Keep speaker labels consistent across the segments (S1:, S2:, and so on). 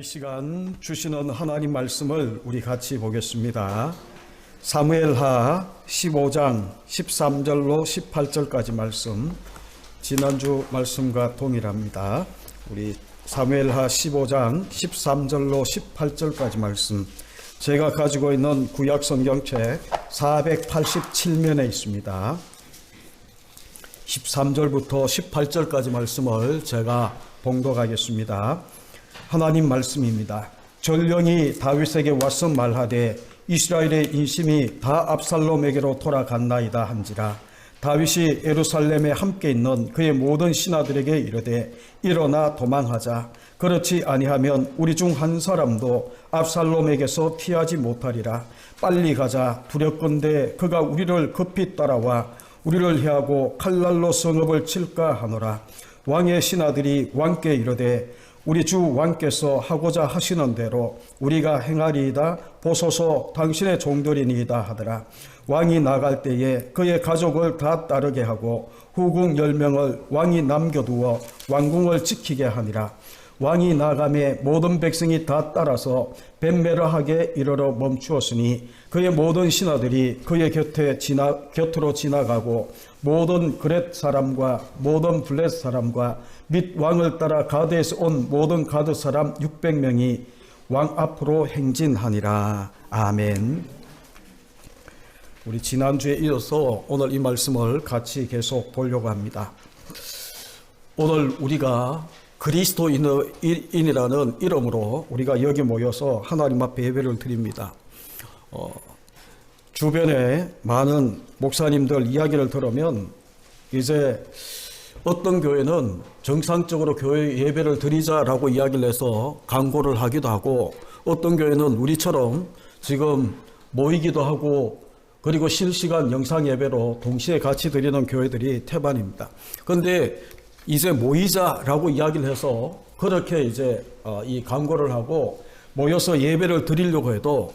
S1: 이 시간 주시는 하나님 말씀을 우리 같이 보겠습니다. 사무엘하 15장 13절로 18절까지 말씀, 지난주 말씀과 동일합니다. 우리 사무엘하 15장 13절로 18절까지 말씀, 제가 가지고 있는 구약성경책 487면에 있습니다. 13절부터 18절까지 말씀을 제가 봉독하겠습니다. 하나님 말씀입니다. 전령이 다윗에게 와서 말하되 이스라엘의 인심이 다 압살롬에게로 돌아갔나이다 한지라. 다윗이 예루살렘에 함께 있는 그의 모든 신하들에게 이르되 일어나 도망하자. 그렇지 아니하면 우리 중 한 사람도 압살롬에게서 피하지 못하리라. 빨리 가자. 두렵건대 그가 우리를 급히 따라와 우리를 해하고 칼날로 성읍을 칠까 하노라. 왕의 신하들이 왕께 이르되 우리 주 왕께서 하고자 하시는 대로 우리가 행하리이다. 보소서 당신의 종들이니이다 하더라. 왕이 나갈 때에 그의 가족을 다 따르게 하고 후궁 10명을 왕이 남겨두어 왕궁을 지키게 하니라. 왕이 나가매 모든 백성이 다 따라서 벤메라하게 이르러 멈추었으니 그의 모든 신하들이 그의 곁으로 지나가고 모든 그렛 사람과 모든 블렛 사람과 및 왕을 따라 가드에서 온 모든 가드 사람 600명이 왕 앞으로 행진하니라. 아멘. 우리 지난주에 이어서 오늘 이 말씀을 같이 계속 보려고 합니다. 오늘 우리가 그리스도인이라는 이름으로 우리가 여기 모여서 하나님 앞에 예배를 드립니다. 주변에 많은 목사님들 이야기를 들으면 이제 어떤 교회는 정상적으로 교회 예배를 드리자라고 이야기를 해서 광고를 하기도 하고, 어떤 교회는 우리처럼 지금 모이기도 하고 그리고 실시간 영상 예배로 동시에 같이 드리는 교회들이 태반입니다. 그런데 이제 모이자라고 이야기를 해서 그렇게 이제 이 광고를 하고 모여서 예배를 드리려고 해도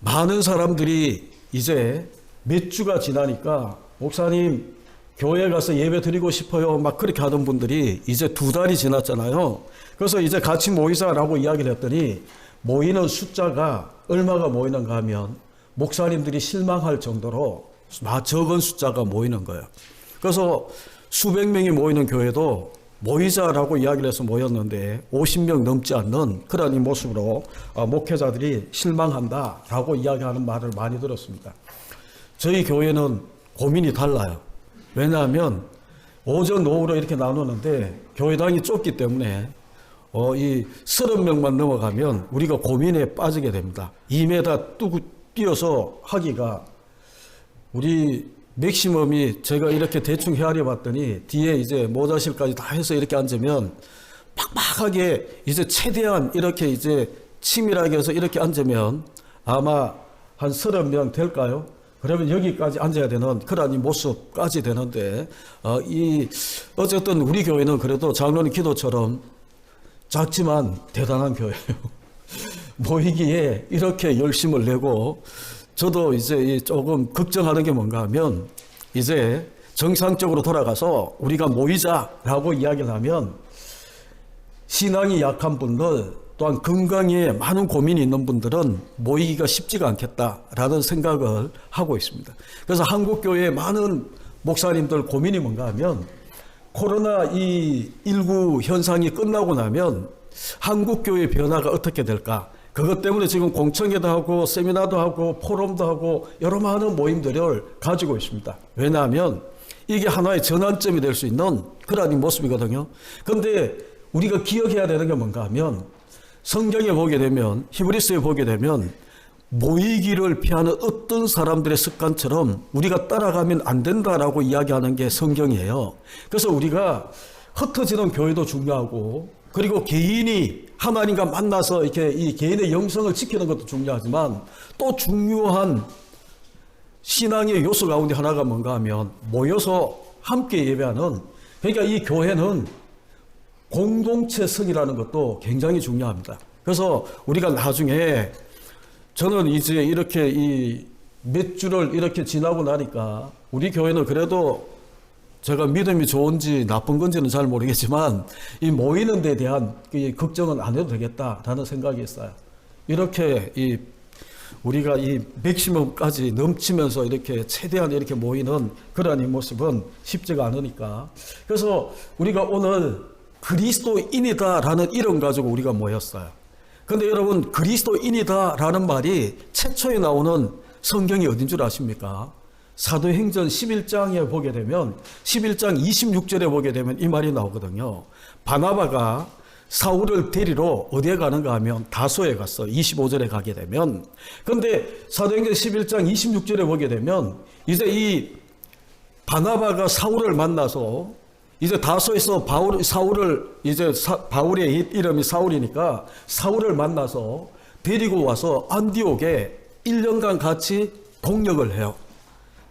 S1: 많은 사람들이 이제 몇 주가 지나니까 목사님 교회 가서 예배 드리고 싶어요 막 그렇게 하던 분들이 이제 2달이 지났잖아요. 그래서 이제 같이 모이자라고 이야기를 했더니 모이는 숫자가 얼마가 모이는가 하면 목사님들이 실망할 정도로 적은 숫자가 모이는 거예요. 그래서 수백 명이 모이는 교회도 모이자라고 이야기를 해서 모였는데 50명 넘지 않는 그런 이 모습으로 목회자들이 실망한다라고 이야기하는 말을 많이 들었습니다. 저희 교회는 고민이 달라요. 왜냐하면 오전 오후로 이렇게 나누는데 교회당이 좁기 때문에 이 30명만 넘어가면 우리가 고민에 빠지게 됩니다. 2m 뛰어서 하기가, 우리 맥시멈이 제가 이렇게 대충 헤아려 봤더니 뒤에 이제 모자실까지 다 해서 이렇게 앉으면 빡빡하게 이제 최대한 이렇게 이제 치밀하게 해서 이렇게 앉으면 아마 한 30명 될까요? 그러면 여기까지 앉아야 되는 그런 이 모습까지 되는데 어쨌든 우리 교회는 그래도 장로님 기도처럼 작지만 대단한 교회예요. 모이기에 이렇게 열심을 내고, 저도 이제 조금 걱정하는 게 뭔가 하면 이제 정상적으로 돌아가서 우리가 모이자라고 이야기를 하면 신앙이 약한 분들 또한 건강에 많은 고민이 있는 분들은 모이기가 쉽지가 않겠다라는 생각을 하고 있습니다. 그래서 한국교회의 많은 목사님들 고민이 뭔가 하면 코로나19 현상이 끝나고 나면 한국교회의 변화가 어떻게 될까? 그것 때문에 지금 공청회도 하고 세미나도 하고 포럼도 하고 여러 많은 모임들을 가지고 있습니다. 왜냐하면 이게 하나의 전환점이 될 수 있는 그런 모습이거든요. 그런데 우리가 기억해야 되는 게 뭔가 하면 성경에 보게 되면, 히브리서에 보게 되면 모이기를 피하는 어떤 사람들의 습관처럼 우리가 따라가면 안 된다라고 이야기하는 게 성경이에요. 그래서 우리가 흩어지는 교회도 중요하고, 그리고 개인이 하나님과 만나서 이렇게 이 개인의 영성을 지키는 것도 중요하지만 또 중요한 신앙의 요소 가운데 하나가 뭔가 하면 모여서 함께 예배하는, 그러니까 이 교회는 공동체성이라는 것도 굉장히 중요합니다. 그래서 우리가 나중에, 저는 이제 이렇게 이 몇 주를 이렇게 지나고 나니까 우리 교회는 그래도 제가 믿음이 좋은지 나쁜 건지는 잘 모르겠지만 이 모이는 데 대한 걱정은 안 해도 되겠다라는 생각이 있어요. 이렇게 우리가 이 맥시멈까지 넘치면서 이렇게 최대한 이렇게 모이는 그러한 이 모습은 쉽지가 않으니까. 그래서 우리가 오늘 그리스도인이다라는 이름 가지고 우리가 모였어요. 그런데 여러분, 그리스도인이다라는 말이 최초에 나오는 성경이 어딘 줄 아십니까? 사도행전 11장에 보게 되면 11장 26절에 보게 되면 이 말이 나오거든요. 바나바가 사울을 데리러 어디에 가는가 하면 다소에 갔어. 25절에 가게 되면. 그런데 사도행전 11장 26절에 보게 되면 이제 이 바나바가 사울을 만나서 이제 다소에서 바울의 이름이 사울이니까 사울을 만나서 데리고 와서 안디옥에 1년간 같이 동역을 해요.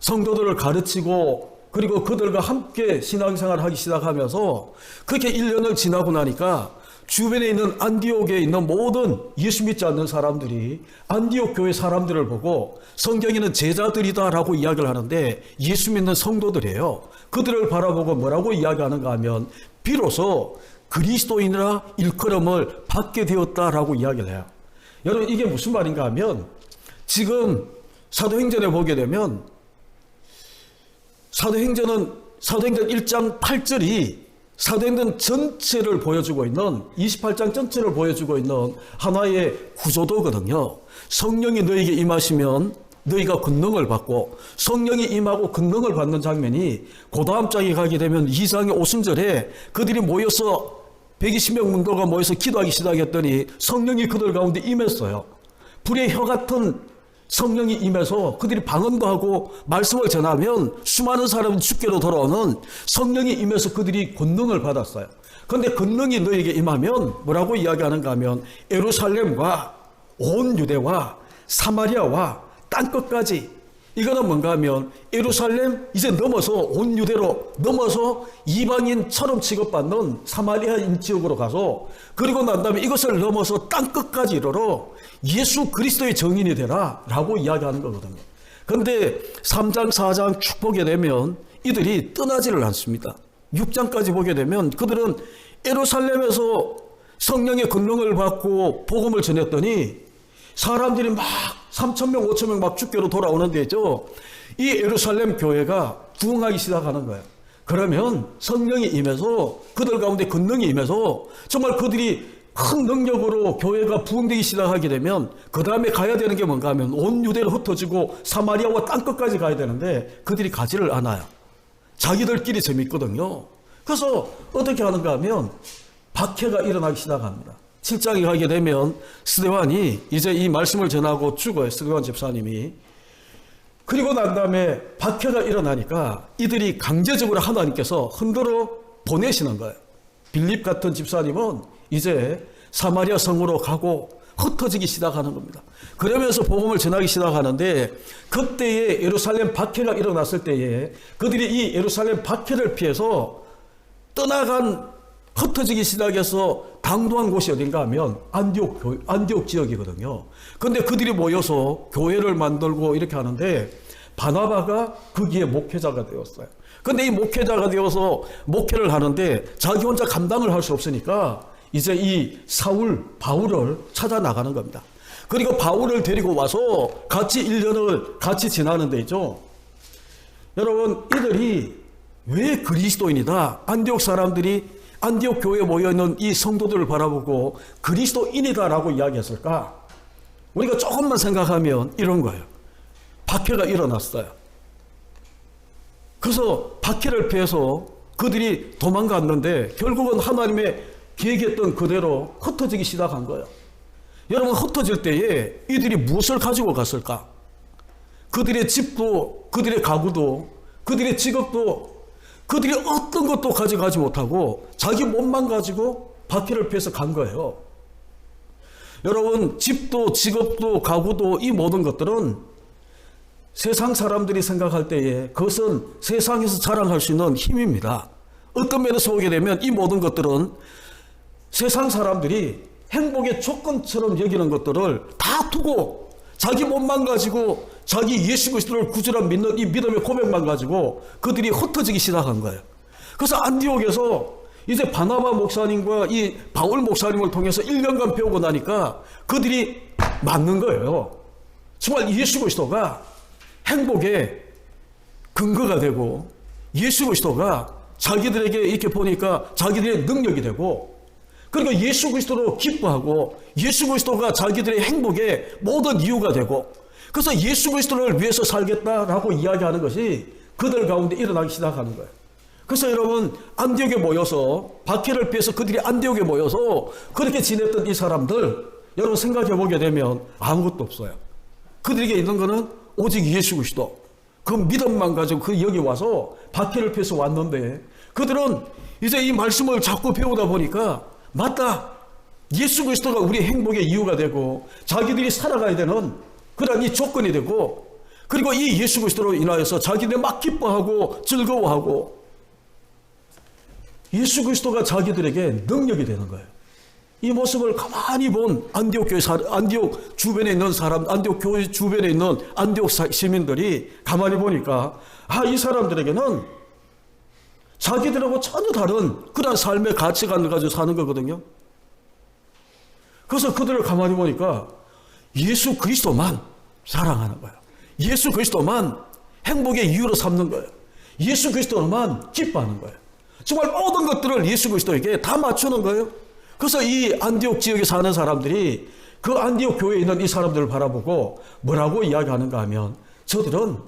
S1: 성도들을 가르치고 그리고 그들과 함께 신앙생활을 하기 시작하면서 그렇게 1년을 지나고 나니까 주변에 있는 안디옥에 있는 모든 예수 믿지 않는 사람들이 안디옥 교회 사람들을 보고 성경에는 제자들이다라고 이야기를 하는데 예수 믿는 성도들이에요. 그들을 바라보고 뭐라고 이야기하는가 하면 비로소 그리스도인이라 일컬음을 받게 되었다라고 이야기를 해요. 여러분, 이게 무슨 말인가 하면 지금 사도행전에 보게 되면 사도행전 1장 8절이 사도행전 전체를 보여주고 있는 28장 전체를 보여주고 있는 하나의 구조도거든요. 성령이 너에게 임하시면 너희가 권능을 받고, 성령이 임하고 권능을 받는 장면이 그 다음 장에 가게 되면 2장의 오순절에 그들이 모여서 120명 문도가 모여서 기도하기 시작했더니 성령이 그들 가운데 임했어요. 불의 혀 같은 성령이 임해서 그들이 방언도 하고 말씀을 전하면 수많은 사람이 주께로 돌아오는 성령이 임해서 그들이 권능을 받았어요. 그런데 권능이 너에게 임하면 뭐라고 이야기하는가 하면 예루살렘과 온 유대와 사마리아와 땅끝까지, 이거는 뭔가 하면 예루살렘 이제 넘어서 온 유대로 넘어서 이방인처럼 취급받는 사마리아인 지역으로 가서, 그리고 난 다음에 이것을 넘어서 땅끝까지 이르러 예수 그리스도의 증인이 되라 라고 이야기하는 거거든요. 그런데 3장 4장 쭉 보게 되면 이들이 떠나지를 않습니다. 6장까지 보게 되면 그들은 예루살렘에서 성령의 권능을 받고 복음을 전했더니 사람들이 막 3,000명 5,000명 막 주께로 돌아오는 데죠. 이 예루살렘 교회가 부흥하기 시작하는 거예요. 그러면 성령이 임해서 그들 가운데 권능이 임해서 정말 그들이 큰 능력으로 교회가 부흥되기 시작하게 되면 그 다음에 가야 되는 게 뭔가 하면 온 유대로 흩어지고 사마리아와 땅끝까지 가야 되는데 그들이 가지를 않아요. 자기들끼리 재밌거든요. 그래서 어떻게 하는가 하면 박해가 일어나기 시작합니다. 7장에 가게 되면 스데반이 이제 이 말씀을 전하고 죽어요. 스데반 집사님이. 그리고 난 다음에 박해가 일어나니까 이들이 강제적으로 하나님께서 흔들어 보내시는 거예요. 빌립 같은 집사님은 이제 사마리아 성으로 가고 흩어지기 시작하는 겁니다. 그러면서 복음을 전하기 시작하는데 그때에 예루살렘 박해가 일어났을 때에 그들이 이 예루살렘 박해를 피해서 떠나간 흩어지기 시작해서 당도한 곳이 어딘가 하면 안디옥 지역이거든요. 그런데 그들이 모여서 교회를 만들고 이렇게 하는데 바나바가 거기에 목회자가 되었어요. 그런데 이 목회자가 되어서 목회를 하는데 자기 혼자 감당을 할 수 없으니까 이제 이 바울을 찾아 나가는 겁니다. 그리고 바울을 데리고 와서 같이 1년을 같이 지나는 데 있죠. 여러분, 이들이 왜 그리스도인이다, 안디옥 사람들이 안디옥 교회에 모여있는 이 성도들을 바라보고 그리스도인이다라고 이야기했을까? 우리가 조금만 생각하면 이런 거예요. 박해가 일어났어요. 그래서 박해를 피해서 그들이 도망갔는데 결국은 하나님의 계획했던 그대로 흩어지기 시작한 거예요. 여러분, 흩어질 때에 이들이 무엇을 가지고 갔을까? 그들의 집도, 그들의 가구도, 그들의 직업도, 그들이 어떤 것도 가져가지 못하고 자기 몸만 가지고 박해를 피해서 간 거예요. 여러분, 집도 직업도 가구도 이 모든 것들은 세상 사람들이 생각할 때에 그것은 세상에서 자랑할 수 있는 힘입니다. 어떤 면에서 보게 되면 이 모든 것들은 세상 사람들이 행복의 조건처럼 여기는 것들을 다 두고 자기 몸만 가지고 자기 예수 그리스도를 구주라 믿는 이 믿음의 고백만 가지고 그들이 흩어지기 시작한 거예요. 그래서 안디옥에서 이제 바나바 목사님과 이 바울 목사님을 통해서 1년간 배우고 나니까 그들이 맞는 거예요. 정말 예수 그리스도가 행복의 근거가 되고 예수 그리스도가 자기들에게 이렇게 보니까 자기들의 능력이 되고 그러니까 예수 그리스도로 기뻐하고 예수 그리스도가 자기들의 행복의 모든 이유가 되고 그래서 예수 그리스도를 위해서 살겠다라고 이야기하는 것이 그들 가운데 일어나기 시작하는 거예요. 그래서 여러분 안디옥에 모여서 박해를 피해서 그들이 안디옥에 모여서 그렇게 지냈던 이 사람들 여러분 생각해 보게 되면 아무것도 없어요. 그들에게 있는 것은 오직 예수 그리스도 그 믿음만 가지고 그 여기 와서 박해를 피해서 왔는데 그들은 이제 이 말씀을 자꾸 배우다 보니까 맞다. 예수 그리스도가 우리 행복의 이유가 되고 자기들이 살아가야 되는 그런 이 조건이 되고 그리고 이 예수 그리스도로 인하여서 자기들 막 기뻐하고 즐거워하고 예수 그리스도가 자기들에게 능력이 되는 거예요. 이 모습을 가만히 본 안디옥 교회 안디옥 주변에 있는 사람, 안디옥 교회 주변에 있는 안디옥 시민들이 가만히 보니까 이 사람들에게는 자기들하고 전혀 다른 그런 삶의 가치관을 가지고 사는 거거든요. 그래서 그들을 가만히 보니까 예수 그리스도만 사랑하는 거예요. 예수 그리스도만 행복의 이유로 삼는 거예요. 예수 그리스도만 기뻐하는 거예요. 정말 모든 것들을 예수 그리스도에게 다 맞추는 거예요. 그래서 이 안디옥 지역에 사는 사람들이 그 안디옥 교회에 있는 이 사람들을 바라보고 뭐라고 이야기하는가 하면 저들은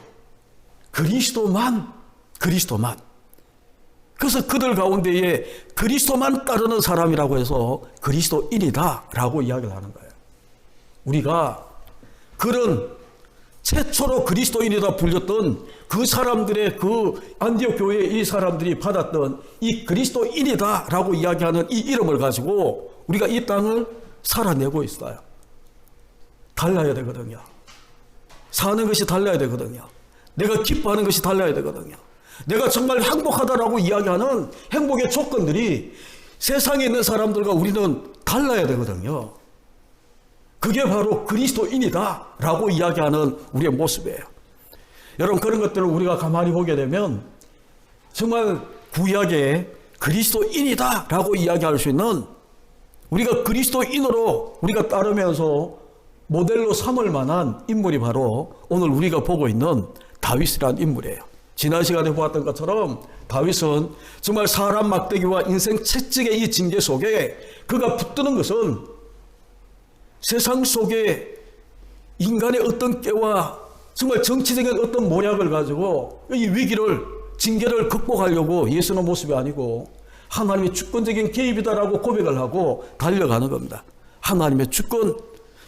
S1: 그리스도만 그래서 그들 가운데에 그리스도만 따르는 사람이라고 해서 그리스도인이다 라고 이야기를 하는 거예요. 우리가 그런 최초로 그리스도인이다 불렸던 그 사람들의 그 안디옥 교회의 이 사람들이 받았던 이 그리스도인이다 라고 이야기하는 이 이름을 가지고 우리가 이 땅을 살아내고 있어요. 달라야 되거든요. 사는 것이 달라야 되거든요. 내가 기뻐하는 것이 달라야 되거든요. 내가 정말 행복하다라고 이야기하는 행복의 조건들이 세상에 있는 사람들과 우리는 달라야 되거든요. 그게 바로 그리스도인이다 라고 이야기하는 우리의 모습이에요. 여러분 그런 것들을 우리가 가만히 보게 되면 정말 구약에 그리스도인이다 라고 이야기할 수 있는 우리가 그리스도인으로 우리가 따르면서 모델로 삼을 만한 인물이 바로 오늘 우리가 보고 있는 다윗이라는 인물이에요. 지난 시간에 보았던 것처럼 다윗은 정말 사람 막대기와 인생 채찍의 이 징계 속에 그가 붙드는 것은 세상 속에 인간의 어떤 깨와 정말 정치적인 어떤 모략을 가지고 이 위기를 징계를 극복하려고 예수는 모습이 아니고 하나님의 주권적인 개입이다라고 고백을 하고 달려가는 겁니다. 하나님의 주권,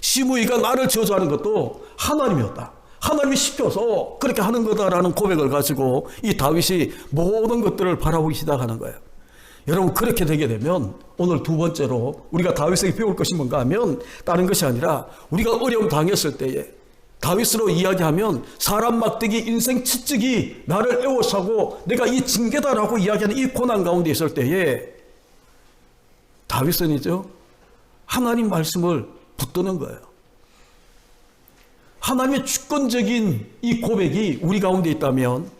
S1: 시므이가 나를 저주하는 것도 하나님이었다. 하나님이 시켜서 그렇게 하는 거다라는 고백을 가지고 이 다윗이 모든 것들을 바라보기 시작하는 거예요. 여러분 그렇게 되게 되면 오늘 두 번째로 우리가 다윗에게 배울 것이 뭔가 하면 다른 것이 아니라 우리가 어려움 당했을 때에 다윗으로 이야기하면 사람 막대기 인생 채찍이 나를 에워싸고 내가 이 징계다라고 이야기하는 이 고난 가운데 있을 때에 다윗은 이죠 하나님 말씀을 붙드는 거예요. 하나님의 주권적인 이 고백이 우리 가운데 있다면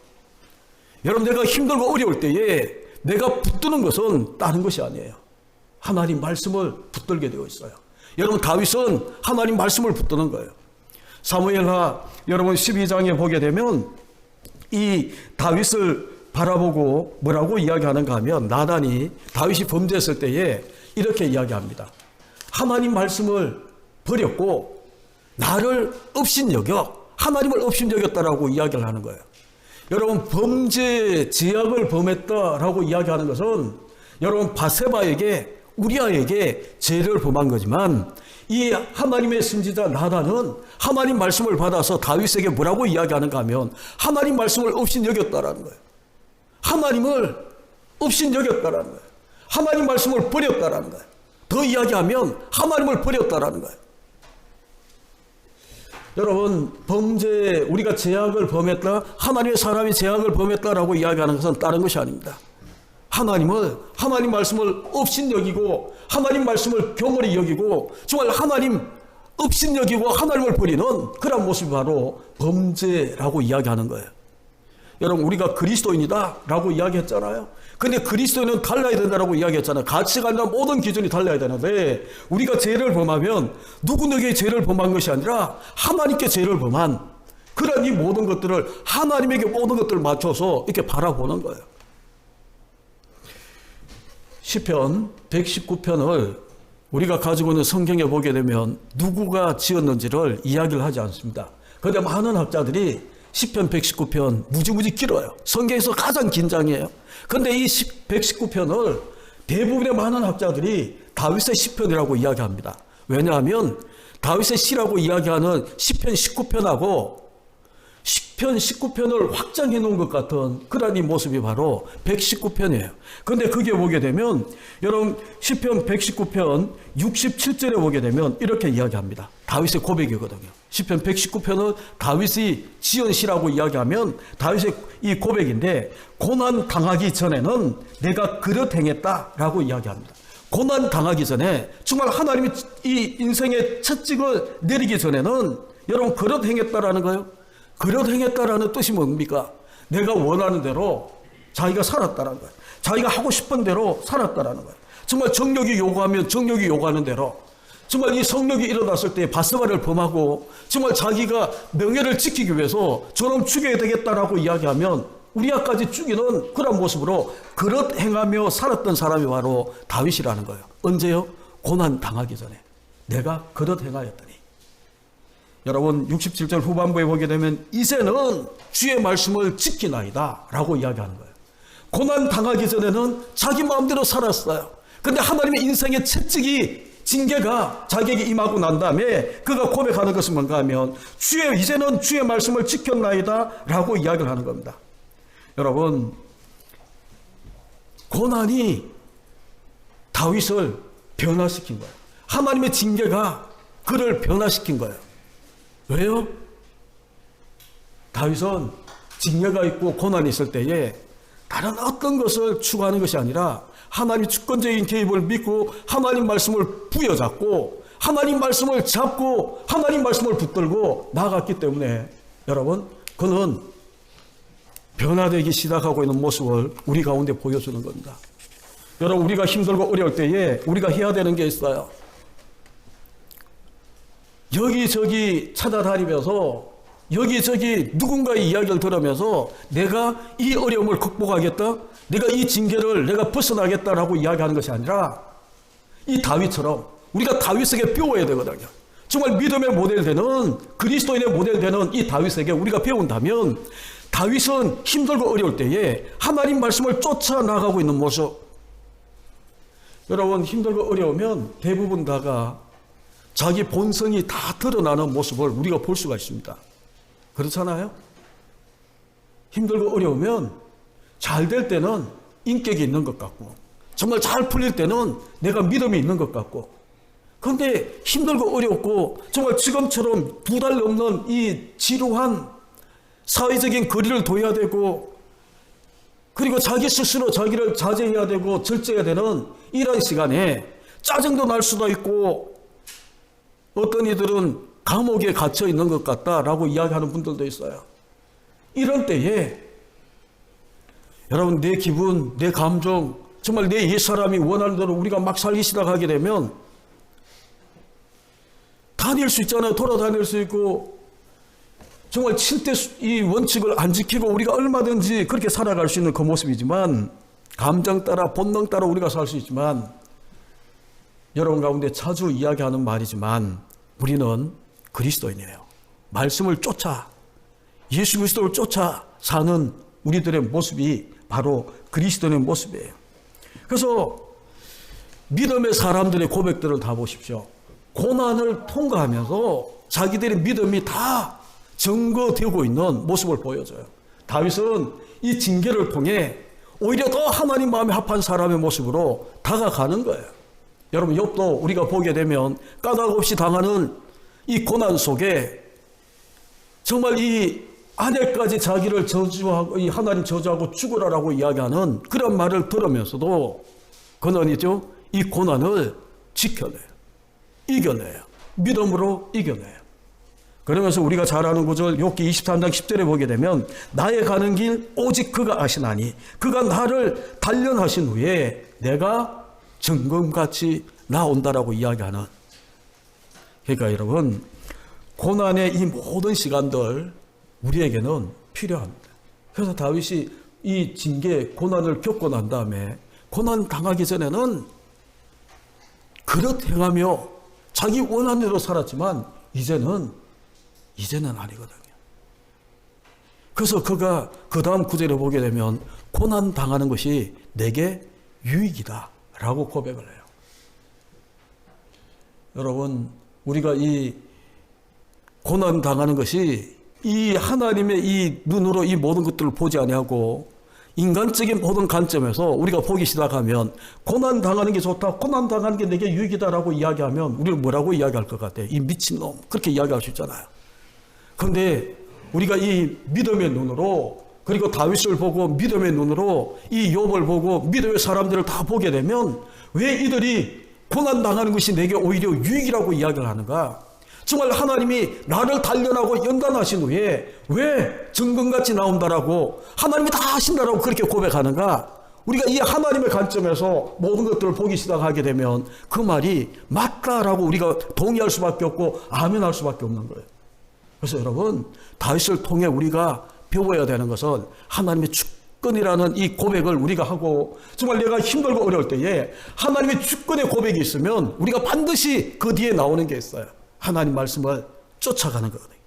S1: 여러분 내가 힘들고 어려울 때에 내가 붙드는 것은 다른 것이 아니에요. 하나님 말씀을 붙들게 되어 있어요. 여러분 다윗은 하나님 말씀을 붙드는 거예요. 사무엘하 여러분 12장에 보게 되면 이 다윗을 바라보고 뭐라고 이야기하는가 하면 나단이 다윗이 범죄했을 때에 이렇게 이야기합니다. 하나님 말씀을 버렸고 나를 업신여겨 하나님을 업신여겼다라고 이야기를 하는 거예요. 여러분 범죄 제약을 범했다라고 이야기하는 것은 여러분 바세바에게 우리아에게 죄를 범한 거지만 이 하나님의 선지자 나단은 하나님 말씀을 받아서 다윗에게 뭐라고 이야기하는가 하면 하나님 말씀을 업신여겼다라는 거예요. 하나님을 업신여겼다라는 거예요. 하나님 말씀을 버렸다라는 거예요. 더 이야기하면 하나님을 버렸다라는 거예요. 여러분 범죄 우리가 제약을 범했다 하나님의 사람이 제약을 범했다라고 이야기하는 것은 다른 것이 아닙니다. 하나님 말씀을 업신여기고 하나님 말씀을 교물이 여기고 정말 하나님 업신여기고 하나님을 버리는 그런 모습이 바로 범죄라고 이야기하는 거예요. 여러분, 우리가 그리스도인이다 라고 이야기했잖아요. 근데 그리스도인은 달라야 된다라고 이야기했잖아요. 가치관이나 모든 기준이 달라야 되는데, 우리가 죄를 범하면 누구에게 죄를 범한 것이 아니라 하나님께 죄를 범한 그런 이 모든 것들을, 하나님에게 모든 것들을 맞춰서 이렇게 바라보는 거예요. 시편 119편을 우리가 가지고 있는 성경에 보게 되면 누구가 지었는지를 이야기를 하지 않습니다. 그런데 많은 학자들이 시편 119편 무지무지 길어요. 성경에서 가장 긴 장이에요. 그런데 이 119편을 대부분의 많은 학자들이 다윗의 시편이라고 이야기합니다. 왜냐하면 다윗의 시라고 이야기하는 시편 19편하고 시편 19편을 확장해 놓은 것 같은 그런 이 모습이 바로 119편이에요. 그런데 그게 보게 되면 여러분 시편 119편 67절에 보게 되면 이렇게 이야기합니다. 다윗의 고백이거든요. 시편 119편은 다윗이 지은 시라고 이야기하면 다윗의 이 고백인데, 고난 당하기 전에는 내가 그릇 행했다라고 이야기합니다. 고난 당하기 전에, 정말 하나님이 이 인생의 채찍을 내리기 전에는 여러분 그릇 행했다라는 거예요. 그릇 행했다라는 뜻이 뭡니까? 내가 원하는 대로 자기가 살았다라는 거예요. 자기가 하고 싶은 대로 살았다라는 거예요. 정말 정력이 요구하면 정력이 요구하는 대로, 정말 이 성령이 일어났을 때 바스바를 범하고 정말 자기가 명예를 지키기 위해서 저놈 죽여야 되겠다라고 이야기하면 우리아까지 죽이는 그런 모습으로 그릇 행하며 살았던 사람이 바로 다윗이라는 거예요. 언제요? 고난 당하기 전에 내가 그릇 행하였더니. 여러분 67절 후반부에 보게 되면 이제는 주의 말씀을 지키나이다 라고 이야기하는 거예요. 고난 당하기 전에는 자기 마음대로 살았어요. 근데 하나님의 인생의 채찍이, 징계가 자기에게 임하고 난 다음에 그가 고백하는 것은 뭔가 하면 이제는 주의 말씀을 지켰나이다 라고 이야기를 하는 겁니다. 여러분, 고난이 다윗을 변화시킨 거예요. 하나님의 징계가 그를 변화시킨 거예요. 왜요? 다윗은 징계가 있고 고난이 있을 때에 다른 어떤 것을 추구하는 것이 아니라 하나님의 주권적인 개입을 믿고 하나님 말씀을 부여잡고 하나님 말씀을 잡고 하나님 말씀을 붙들고 나아갔기 때문에 여러분, 그는 변화되기 시작하고 있는 모습을 우리 가운데 보여주는 겁니다. 여러분, 우리가 힘들고 어려울 때에 우리가 해야 되는 게 있어요. 여기저기 찾아다니면서 여기저기 누군가의 이야기를 들으면서 내가 이 어려움을 극복하겠다, 내가 이 징계를 내가 벗어나겠다라고 이야기하는 것이 아니라 이 다윗처럼 우리가 다윗에게 배워야 되거든요. 정말 믿음의 모델 되는, 그리스도인의 모델 되는 이 다윗에게 우리가 배운다면, 다윗은 힘들고 어려울 때에 하나님 말씀을 쫓아나가고 있는 모습. 여러분, 힘들고 어려우면 대부분 다가 자기 본성이 다 드러나는 모습을 우리가 볼 수가 있습니다. 그렇잖아요? 힘들고 어려우면 잘 될 때는 인격이 있는 것 같고, 정말 잘 풀릴 때는 내가 믿음이 있는 것 같고, 그런데 힘들고 어렵고 정말 지금처럼 2달 넘는 이 지루한 사회적인 거리를 둬야 되고, 그리고 자기 스스로 자기를 자제해야 되고 절제해야 되는 이런 시간에 짜증도 날 수도 있고, 어떤 이들은 감옥에 갇혀 있는 것 같다라고 이야기하는 분들도 있어요. 이런 때에 여러분, 내 기분, 내 감정, 정말 내 옛사람이 원하는 대로 우리가 막 살기 시작하게 되면 다닐 수 있잖아요. 돌아다닐 수 있고, 정말 7대 이 원칙을 안 지키고 우리가 얼마든지 그렇게 살아갈 수 있는 그 모습이지만, 감정 따라 본능 따라 우리가 살 수 있지만, 여러분 가운데 자주 이야기하는 말이지만 우리는 그리스도인이에요. 말씀을 쫓아, 예수 그리스도를 쫓아 사는 우리들의 모습이 바로 그리스도인의 모습이에요. 그래서 믿음의 사람들의 고백들을 다 보십시오. 고난을 통과하면서 자기들의 믿음이 다 증거되고 있는 모습을 보여줘요. 다윗은 이 징계를 통해 오히려 더 하나님 마음에 합한 사람의 모습으로 다가가는 거예요. 여러분, 욥도 우리가 보게 되면 까닭 없이 당하는 이 고난 속에 정말 이 아내까지 자기를 저주하고, 이 하나님 저주하고 죽으라라고 이야기하는 그런 말을 들으면서도 그는 이 고난을 지켜내요. 이겨내요. 믿음으로 이겨내요. 그러면서 우리가 잘 아는 구절 욥기 23장 10절에 보게 되면 나의 가는 길 오직 그가 아시나니 그가 나를 단련하신 후에 내가 정금같이 나온다라고 이야기하는, 그러니까 여러분 고난의 이 모든 시간들 우리에게는 필요합니다. 그래서 다윗이 이 징계 고난을 겪고 난 다음에 고난 당하기 전에는 그릇 행하며 자기 원하는 대로 살았지만 이제는 아니거든요. 그래서 그가 그 다음 구절에 보게 되면 고난 당하는 것이 내게 유익이다 라고 고백을 해요. 여러분, 우리가 이 고난 당하는 것이 이 하나님의 이 눈으로 이 모든 것들을 보지 아니하고 인간적인 모든 관점에서 우리가 보기 시작하면 고난 당하는 게 좋다, 고난 당하는 게 내게 유익이다라고 이야기하면 우리는 뭐라고 이야기할 것 같아요? 이 미친놈, 그렇게 이야기할 수 있잖아요. 그런데 우리가 이 믿음의 눈으로, 그리고 다윗을 보고 믿음의 눈으로 이 욥을 보고 믿음의 사람들을 다 보게 되면 왜 이들이 고난 당하는 것이 내게 오히려 유익이라고 이야기를 하는가? 정말 하나님이 나를 단련하고 연단하신 후에 왜 정금같이 나온다라고, 하나님이 다 하신다라고 그렇게 고백하는가? 우리가 이 하나님의 관점에서 모든 것들을 보기 시작하게 되면 그 말이 맞다라고 우리가 동의할 수밖에 없고 아멘할 수밖에 없는 거예요. 그래서 여러분, 다윗을 통해 우리가 배워야 되는 것은 하나님의 주권이라는 이 고백을 우리가 하고, 정말 내가 힘들고 어려울 때에 하나님의 주권의 고백이 있으면 우리가 반드시 그 뒤에 나오는 게 있어요. 하나님 말씀을 쫓아가는 거거든요.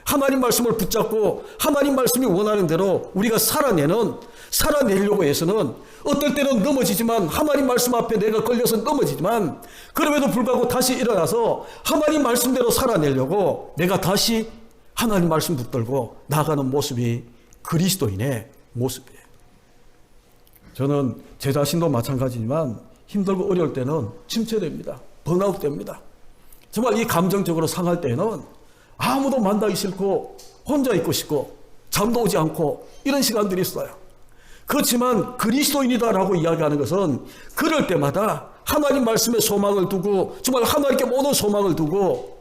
S1: 하나님 말씀을 붙잡고 하나님 말씀이 원하는 대로 우리가 살아내려고 해서는 어떨 때는 넘어지지만, 하나님 말씀 앞에 내가 걸려서 넘어지지만 그럼에도 불구하고 다시 일어나서 하나님 말씀대로 살아내려고 내가 다시 하나님 말씀 붙들고 나가는 모습이 그리스도인의 모습이에요. 저는 제 자신도 마찬가지지만 힘들고 어려울 때는 침체됩니다. 번아웃 됩니다. 정말 이 감정적으로 상할 때는 아무도 만나기 싫고 혼자 있고 싶고 잠도 오지 않고 이런 시간들이 있어요. 그렇지만 그리스도인이다라고 이야기하는 것은 그럴 때마다 하나님 말씀에 소망을 두고, 정말 하나님께 모든 소망을 두고,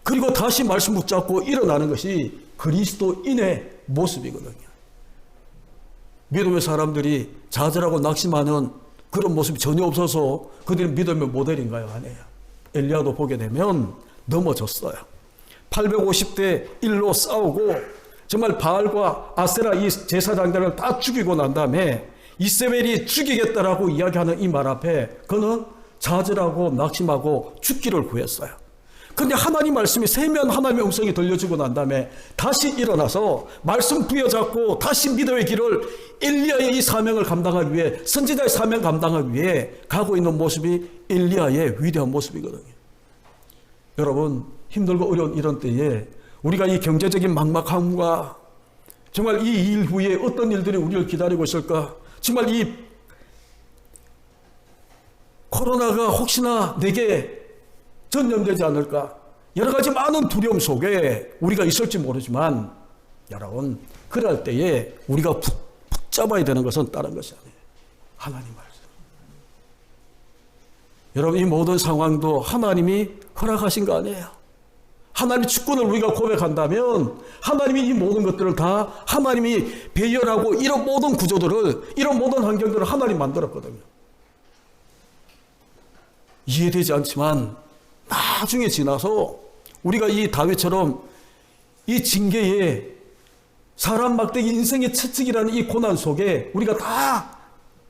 S1: 그리고 다시 말씀 붙잡고 일어나는 것이 그리스도인의 모습이거든요. 믿음의 사람들이 좌절하고 낙심하는 그런 모습이 전혀 없어서 그들이 믿음의 모델인가요? 아니에요. 엘리야도 보게 되면 넘어졌어요. 850대 1로 싸우고 정말 바알과 아세라 이 제사장들을 다 죽이고 난 다음에 이세벨이 죽이겠다라고 이야기하는 이 말 앞에 그는 좌절하고 낙심하고 죽기를 구했어요. 그런데 하나님 말씀이 세면 하나님의 음성이 들려주고 난 다음에 다시 일어나서 말씀 부여잡고 다시 믿음의 길을, 엘리야의 이 사명을 감당하기 위해, 선지자의 사명 감당하기 위해 가고 있는 모습이 엘리야의 위대한 모습이거든요. 여러분, 힘들고 어려운 이런 때에 우리가 이 경제적인 막막함과 정말 이 일 후에 어떤 일들이 우리를 기다리고 있을까, 정말 이 코로나가 혹시나 내게 전염되지 않을까, 여러 가지 많은 두려움 속에 우리가 있을지 모르지만 여러분, 그럴 때에 우리가 붙잡아야 되는 것은 다른 것이 아니에요. 하나님 말씀. 여러분, 이 모든 상황도 하나님이 허락하신 거 아니에요. 하나님의 주권을 우리가 고백한다면 하나님이 이 모든 것들을 다 하나님이 배열하고 이런 모든 구조들을, 이런 모든 환경들을 하나님 만들었거든요. 이해되지 않지만 나중에 지나서 우리가 이 다윗처럼 이 징계에 사람 막대기 인생의 채찍이라는 이 고난 속에 우리가 다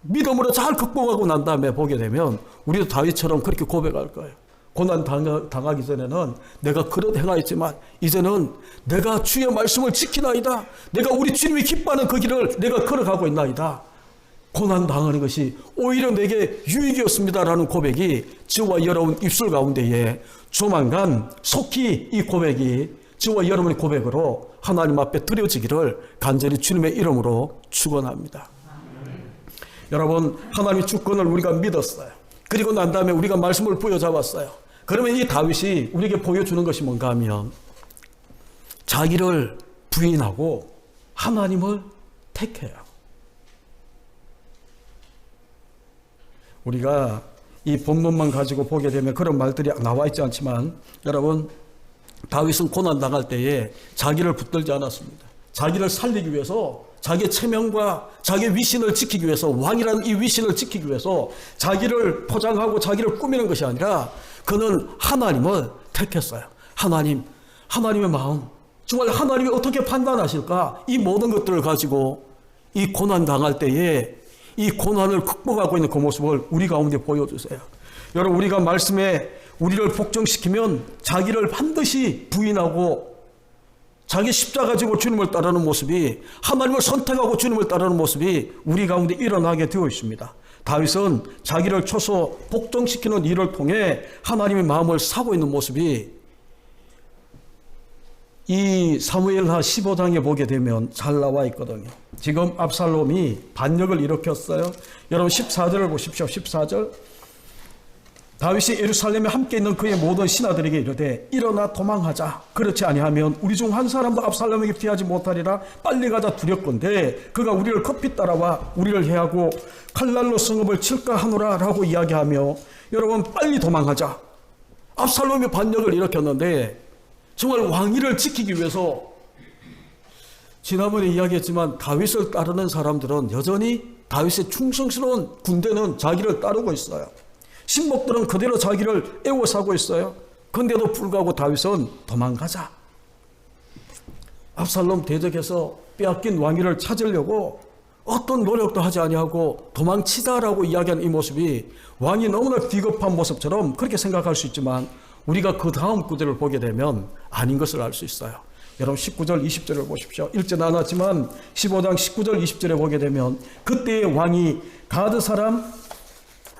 S1: 믿음으로 잘 극복하고 난 다음에 보게 되면 우리도 다윗처럼 그렇게 고백할 거예요. 고난 당하기 전에는 내가 그릇 행하였지만 이제는 내가 주의 말씀을 지키나이다. 내가 우리 주님이 기뻐하는 그 길을 내가 걸어가고 있나이다. 고난 당하는 것이 오히려 내게 유익이었습니다라는 고백이 저와 여러분 입술 가운데에 조만간 속히 이 고백이 저와 여러분의 고백으로 하나님 앞에 드려지기를 간절히 주님의 이름으로 축원합니다. 여러분, 하나님의 주권을 우리가 믿었어요. 그리고 난 다음에 우리가 말씀을 부여잡았어요. 그러면 이 다윗이 우리에게 보여주는 것이 뭔가 하면 자기를 부인하고 하나님을 택해요. 우리가 이 본문만 가지고 보게 되면 그런 말들이 나와 있지 않지만, 여러분, 다윗은 고난당할 때에 자기를 붙들지 않았습니다. 자기를 살리기 위해서, 자기의 체면과 자기의 위신을 지키기 위해서, 왕이라는 이 위신을 지키기 위해서 자기를 포장하고 자기를 꾸미는 것이 아니라 그는 하나님을 택했어요. 하나님의 마음, 정말 하나님이 어떻게 판단하실까? 이 모든 것들을 가지고 이 고난당할 때에 이 고난을 극복하고 있는 그 모습을 우리 가운데 보여주세요. 여러분, 우리가 말씀에 우리를 복종시키면 자기를 반드시 부인하고 자기 십자가 지고 주님을 따르는 모습이, 하나님을 선택하고 주님을 따르는 모습이 우리 가운데 일어나게 되어 있습니다. 다윗은 자기를 초소 복종시키는 일을 통해 하나님의 마음을 사고 있는 모습이 이 사무엘하 15장에 보게 되면 잘 나와 있거든요. 지금 압살롬이 반역을 일으켰어요. 여러분 14절을 보십시오. 14절. 다윗이 예루살렘에 함께 있는 그의 모든 신하들에게 이르되 일어나 도망하자. 그렇지 아니하면 우리 중 한 사람도 압살롬에게 피하지 못하리라. 빨리 가자 두렵건대 그가 우리를 급히 따라와 우리를 해하고 칼날로 성읍을 칠까 하노라 라고 이야기하며, 여러분 빨리 도망하자. 압살롬이 반역을 일으켰는데 정말 왕위를 지키기 위해서, 지난번에 이야기했지만 다윗을 따르는 사람들은 여전히 다윗의 충성스러운 군대는 자기를 따르고 있어요. 신복들은 그대로 자기를 애워싸고 있어요. 그런데도 불구하고 다윗은 도망가자. 압살롬 대적에서 빼앗긴 왕위를 찾으려고 어떤 노력도 하지 아니하고 도망치다라고 이야기하는 이 모습이 왕이 너무나 비겁한 모습처럼 그렇게 생각할 수 있지만, 우리가 그 다음 구절을 보게 되면 아닌 것을 알 수 있어요. 여러분 19절 20절을 보십시오. 읽지 않았지만 15장 19절 20절에 보게 되면, 그때의 왕이 가드 사람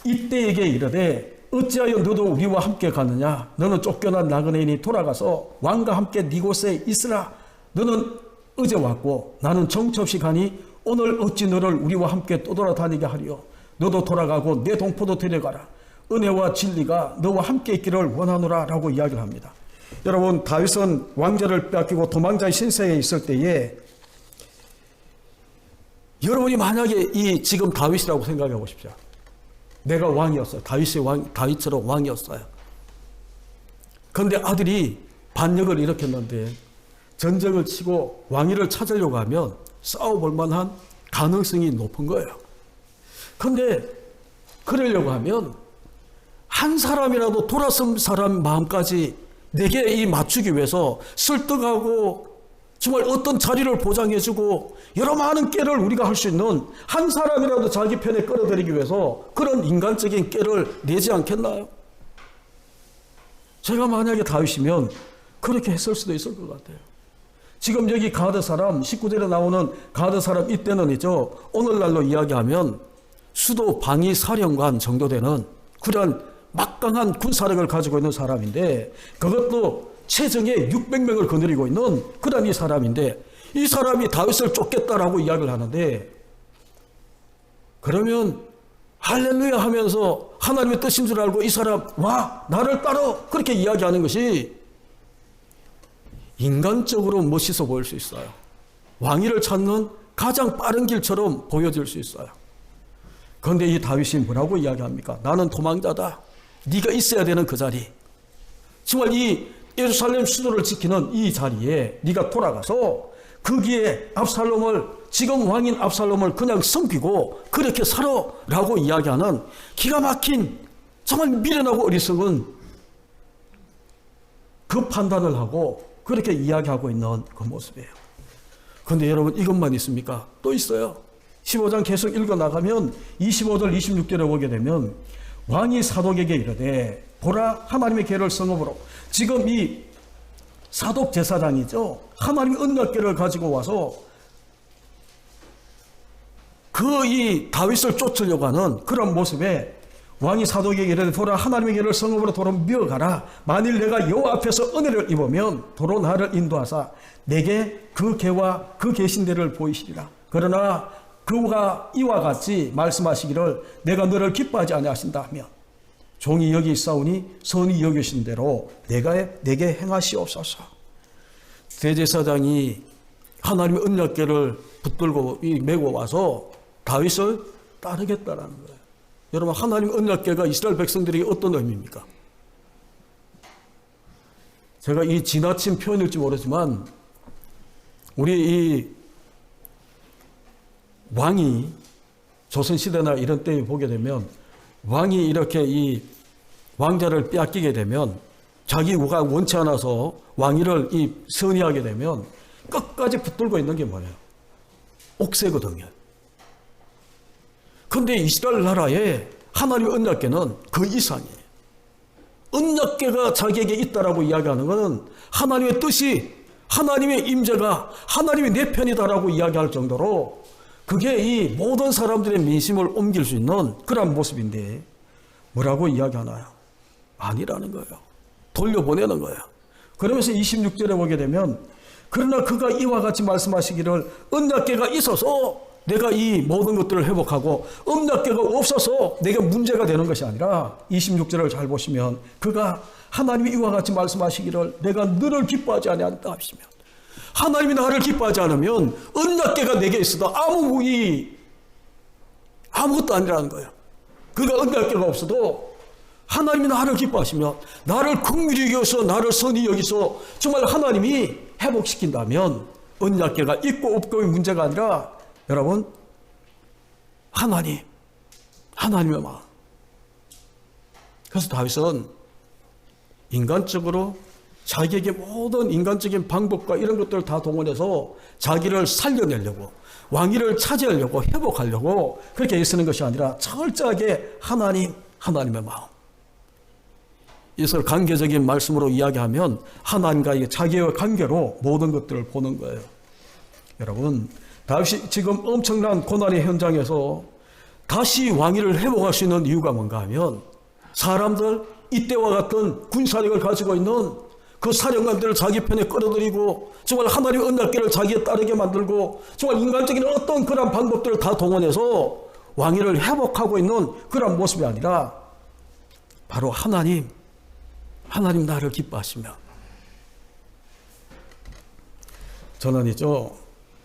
S1: 이때에게 이르되 어찌하여 너도 우리와 함께 가느냐? 너는 쫓겨난 나그네인이 돌아가서 왕과 함께 네 곳에 있으라. 너는 어제 왔고 나는 정처없이 가니 오늘 어찌 너를 우리와 함께 떠돌아다니게 하리요? 너도 돌아가고 내 동포도 데려가라. 은혜와 진리가 너와 함께 있기를 원하노라 라고 이야기를 합니다. 여러분, 다윗은 왕좌를 빼앗기고 도망자의 신세에 있을 때에, 여러분이 만약에 이 지금 다윗이라고 생각해 보십시오. 내가 왕이었어요. 다윗처럼 왕이었어요. 그런데 아들이 반역을 일으켰는데 전쟁을 치고 왕위를 찾으려고 하면 싸워볼 만한 가능성이 높은 거예요. 그런데 그러려고 하면 한 사람이라도 돌아선 사람 마음까지 내게 이 맞추기 위해서 설득하고 정말 어떤 자리를 보장해주고 여러 많은 깨를 우리가 할 수 있는, 한 사람이라도 자기 편에 끌어들이기 위해서 그런 인간적인 깨를 내지 않겠나요? 제가 만약에 다윗이면 그렇게 했을 수도 있을 것 같아요. 지금 여기 가드 사람 19절에 나오는 가드 사람 이때는 오늘날로 이야기하면 수도 방위 사령관 정도 되는 그런 막강한 군사력을 가지고 있는 사람인데, 그것도 최정예 600명을 거느리고 있는 그런 이 사람인데, 이 사람이 다윗을 쫓겠다라고 이야기를 하는데, 그러면 할렐루야 하면서 하나님의 뜻인 줄 알고 이 사람 와 나를 따라 그렇게 이야기하는 것이 인간적으로 멋있어 보일 수 있어요. 왕위를 찾는 가장 빠른 길처럼 보여질 수 있어요. 그런데 이 다윗이 뭐라고 이야기합니까? 나는 도망자다. 네가 있어야 되는 그 자리, 정말 이 예루살렘 수도를 지키는 이 자리에 네가 돌아가서 거기에 압살롬을, 지금 왕인 압살롬을 그냥 섬기고 그렇게 살아라고 이야기하는 기가 막힌, 정말 미련하고 어리석은 그 판단을 하고 그렇게 이야기하고 있는 그 모습이에요. 그런데 여러분, 이것만 있습니까? 또 있어요. 15장 계속 읽어나가면 25절 26절에 보게 되면, 왕이 사독에게 이르되 보라 하나님의 궤를 성읍으로, 지금 이 사독 제사장이죠, 하나님의 언약궤를 가지고 와서 그 이 다윗을 쫓으려고 하는 그런 모습에 왕이 사독에게 이르되 보라 하나님의 궤를 성읍으로 도로 미어가라. 만일 내가 여호와 앞에서 은혜를 입으면 도로 나를 인도하사 내게 그 궤와 그 계신대를 보이시리라. 그러나 그가 이와 같이 말씀하시기를 내가 너를 기뻐하지 아니하신다 하며 종이 여기 있사오니 선이 여기신 대로 내게 행하시옵소서. 대제사장이 하나님의 언약궤를 붙들고 메고 와서 다윗을 따르겠다라는 거예요. 여러분, 하나님 언약궤가 이스라엘 백성들에게 어떤 의미입니까? 제가 이 지나친 표현일지 모르지만 우리 이 왕이 조선시대나 이런 때에 보게 되면 왕이 이렇게 이 왕자를 빼앗기게 되면 자기가 원치 않아서 왕위를 선의하게 되면 끝까지 붙들고 있는 게 뭐예요? 옥새거든요. 그런데 이스라엘 나라에 하나님 언약궤는 그 이상이에요. 언약궤가 자기에게 있다라고 이야기하는 것은 하나님의 뜻이, 하나님의 임재가 하나님의 내 편이다라고 이야기할 정도로 그게 이 모든 사람들의 민심을 옮길 수 있는 그런 모습인데 뭐라고 이야기하나요? 아니라는 거예요. 돌려보내는 거예요. 그러면서 26절에 보게 되면 그러나 그가 이와 같이 말씀하시기를 언약궤가 있어서 내가 이 모든 것들을 회복하고 언약궤가 없어서 내게 문제가 되는 것이 아니라 26절을 잘 보시면 그가 하나님이 이와 같이 말씀하시기를 내가 너를 기뻐하지 아니한다 하시면 하나님이 나를 기뻐하지 않으면 언약궤가 내게 있어도 아무것도 아니라는 거예요. 그가 언약궤가 없어도 하나님이 나를 기뻐하시면 나를 긍휼히 여기서 나를 선히 여기서 정말 하나님이 회복시킨다면 언약궤가 있고 없고의 문제가 아니라 여러분 하나님의 마음. 그래서 다윗은 인간적으로 자기에게 모든 인간적인 방법과 이런 것들을 다 동원해서 자기를 살려내려고 왕위를 차지하려고 회복하려고 그렇게 애쓰는 것이 아니라 철저하게 하나님의 마음. 이것을 관계적인 말씀으로 이야기하면 하나님과의 자기의 관계로 모든 것들을 보는 거예요. 여러분, 다윗이 지금 엄청난 고난의 현장에서 다시 왕위를 회복할 수 있는 이유가 뭔가 하면 사람들, 이때와 같은 군사력을 가지고 있는 그 사령관들을 자기 편에 끌어들이고 정말 하나님의 언약궤를 자기에 따르게 만들고 정말 인간적인 어떤 그런 방법들을 다 동원해서 왕위를 회복하고 있는 그런 모습이 아니라 바로 하나님 나를 기뻐하시며 저는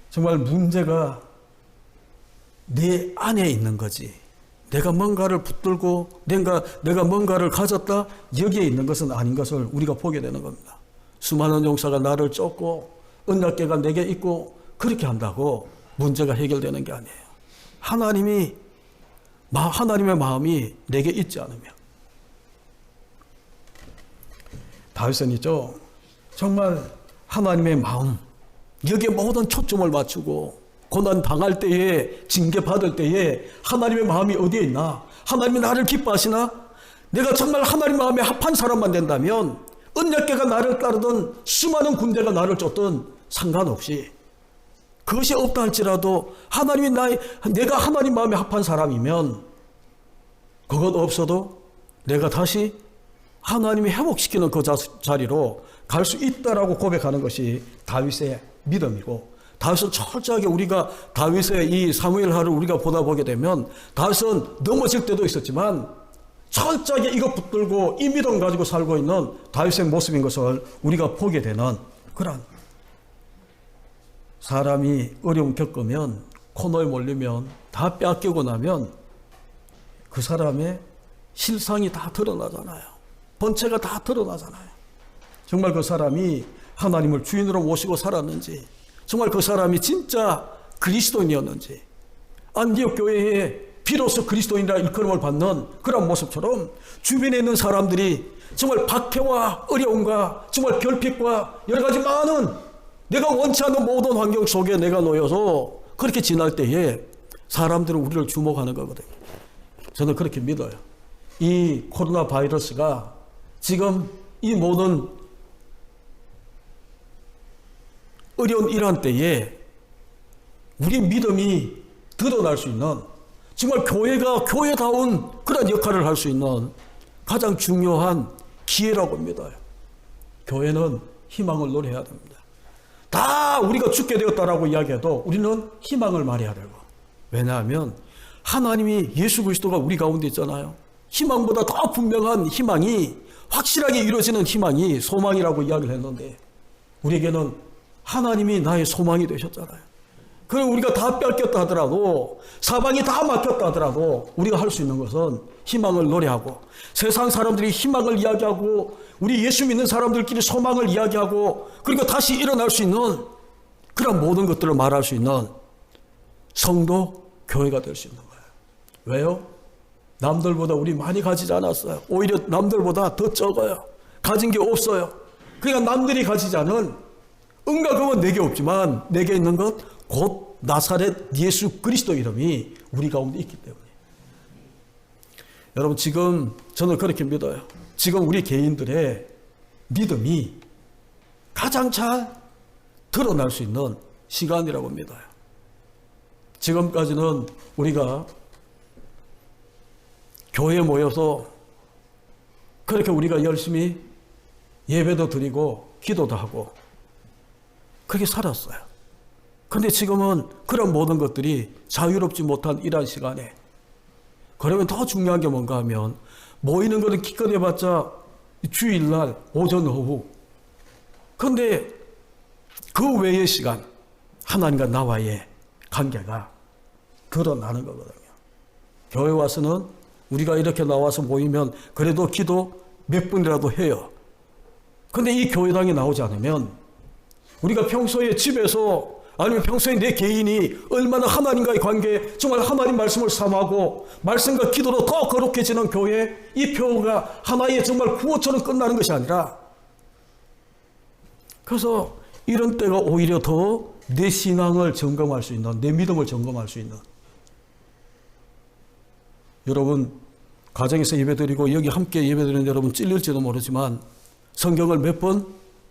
S1: 정말 문제가 내 안에 있는 거지 내가 뭔가를 붙들고 내가 뭔가를 가졌다 여기에 있는 것은 아닌 것을 우리가 보게 되는 겁니다. 수많은 용사가 나를 쫓고 언약궤가 내게 있고 그렇게 한다고 문제가 해결되는 게 아니에요. 하나님의 마음이 내게 있지 않으면 다윗은 정말 하나님의 마음 여기에 모든 초점을 맞추고 고난 당할 때에 징계 받을 때에 하나님의 마음이 어디에 있나? 하나님이 나를 기뻐하시나? 내가 정말 하나님 마음에 합한 사람만 된다면 언약궤가 나를 따르든 수많은 군대가 나를 쫓든 상관없이 그것이 없다 할지라도 내가 하나님 마음에 합한 사람이면 그것 없어도 내가 다시 하나님이 회복시키는 그 자리로 갈 수 있다라고 고백하는 것이 다윗의 믿음이고 다윗은 철저하게 우리가 다윗의 이 사무엘하를 우리가 보다 보게 되면 다윗은 넘어질 때도 있었지만 철저하게 이거 붙들고 이 믿음 가지고 살고 있는 다윗의 모습인 것을 우리가 보게 되는 그런 사람이 어려움 겪으면 코너에 몰리면 다 빼앗기고 나면 그 사람의 실상이 다 드러나잖아요. 본체가 다 드러나잖아요. 정말 그 사람이 하나님을 주인으로 모시고 살았는지 정말 그 사람이 진짜 그리스도인이었는지 안디옥 교회에 비로소 그리스도인이라 일컬음을 받는 그런 모습처럼 주변에 있는 사람들이 정말 박해와 어려움과 정말 결핍과 여러 가지 많은 내가 원치 않는 모든 환경 속에 내가 놓여서 그렇게 지날 때에 사람들은 우리를 주목하는 거거든요. 저는 그렇게 믿어요. 이 코로나 바이러스가 지금 이 모든 어려운 이러한 때에 우리 믿음이 드러날 수 있는 정말 교회가 교회다운 그런 역할을 할 수 있는 가장 중요한 기회라고 믿어요. 교회는 희망을 노래해야 됩니다. 다 우리가 죽게 되었다라고 이야기해도 우리는 희망을 말해야 되고 왜냐하면 하나님이 예수 그리스도가 우리 가운데 있잖아요. 희망보다 더 분명한 희망이 확실하게 이루어지는 희망이 소망이라고 이야기를 했는데 우리에게는 하나님이 나의 소망이 되셨잖아요. 그리고 우리가 다 뺏겼다 하더라도, 사방이 다 막혔다 하더라도 우리가 할 수 있는 것은 희망을 노래하고, 세상 사람들이 희망을 이야기하고, 우리 예수 믿는 사람들끼리 소망을 이야기하고, 그리고 다시 일어날 수 있는 그런 모든 것들을 말할 수 있는 성도, 교회가 될 수 있는 거예요. 왜요? 남들보다 우리 많이 가지지 않았어요. 오히려 남들보다 더 적어요. 가진 게 없어요. 그러니까 남들이 가지지 않은 은가금은 내게 없지만 내게 있는 것 곧 나사렛 예수 그리스도 이름이 우리 가운데 있기 때문에. 여러분, 지금 저는 그렇게 믿어요. 지금 우리 개인들의 믿음이 가장 잘 드러날 수 있는 시간이라고 믿어요. 지금까지는 우리가 교회에 모여서 그렇게 우리가 열심히 예배도 드리고 기도도 하고 그렇게 살았어요. 근데 지금은 그런 모든 것들이 자유롭지 못한 이러한 시간에, 그러면 더 중요한 게 뭔가 하면, 모이는 것은 기껏 해봤자 주일날 오전 오후. 근데 그 외의 시간, 하나님과 나와의 관계가 드러나는 거거든요. 교회 와서는 우리가 이렇게 나와서 모이면 그래도 기도 몇 분이라도 해요. 근데 이 교회당에 나오지 않으면 우리가 평소에 집에서, 아니면 평소에 내 개인이 얼마나 하나님과의 관계, 정말 하나님 말씀을 삼하고 말씀과 기도로 더 거룩해지는 교회, 이 표가 하나의 정말 구호처럼 끝나는 것이 아니라, 그래서 이런 때가 오히려 더 내 신앙을 점검할 수 있는, 내 믿음을 점검할 수 있는. 여러분, 가정에서 예배드리고 여기 함께 예배드리는 여러분 찔릴지도 모르지만 성경을 몇 번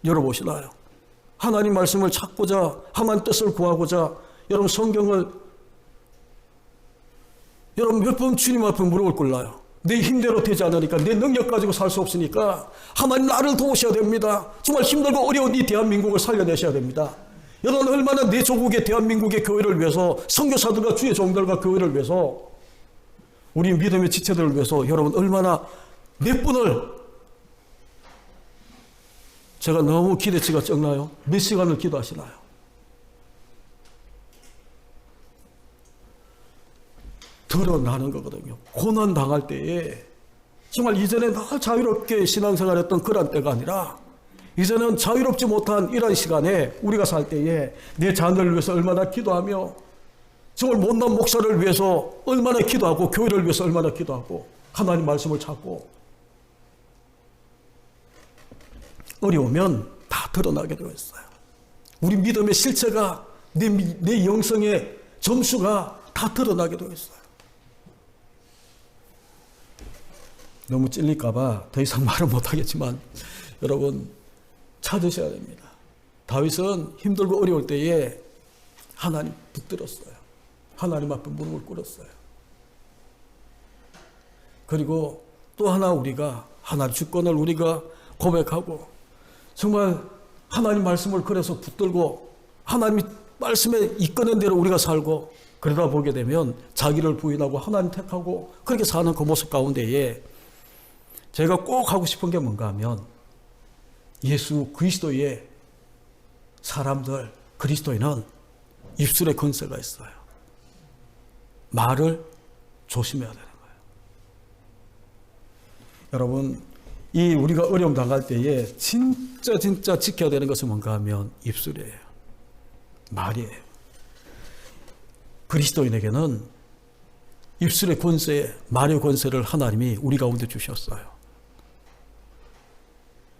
S1: 열어보시나요? 하나님 말씀을 찾고자, 하나님 뜻을 구하고자 여러분 성경을 여러분 몇 번 주님 앞에 물어볼 걸라요. 내 힘대로 되지 않으니까, 내 능력 가지고 살 수 없으니까 하나님 나를 도우셔야 됩니다. 정말 힘들고 어려운 이 대한민국을 살려내셔야 됩니다. 여러분, 얼마나 내 조국의 대한민국의 교회를 위해서, 선교사들과 주의 종들과 교회를 위해서, 우리 믿음의 지체들을 위해서 여러분 얼마나 몇 분을, 제가 너무 기대치가 적나요? 몇 시간을 기도하시나요? 드러나는 거거든요. 고난 당할 때에 정말 이전에 늘 자유롭게 신앙생활했던 그런 때가 아니라, 이제는 자유롭지 못한 이런 시간에 우리가 살 때에 내 자녀를 위해서 얼마나 기도하며, 정말 못난 목사를 위해서 얼마나 기도하고, 교회를 위해서 얼마나 기도하고, 하나님 말씀을 찾고, 어려우면 다 드러나게 되어 있어요. 우리 믿음의 실체가, 내 영성의 점수가 다 드러나게 되어 있어요. 너무 찔릴까봐 더 이상 말은 못하겠지만 여러분 찾으셔야 됩니다. 다윗은 힘들고 어려울 때에 하나님 붙들었어요. 하나님 앞에 무릎을 꿇었어요. 그리고 또 하나, 우리가 하나님 주권을 우리가 고백하고, 정말 하나님 말씀을 그래서 붙들고 하나님이 말씀에 이끄는 대로 우리가 살고, 그러다 보게 되면 자기를 부인하고 하나님 택하고 그렇게 사는 그 모습 가운데에 제가 꼭 하고 싶은 게 뭔가 하면, 예수 그리스도의 사람들, 그리스도인은 입술에 권세가 있어요. 말을 조심해야 되는 거예요. 여러분, 이 우리가 어려움 당할 때에 진짜 지켜야 되는 것은 뭔가 하면 입술이에요. 말이에요. 그리스도인에게는 입술의 권세, 말의 권세를 하나님이 우리 가운데 주셨어요.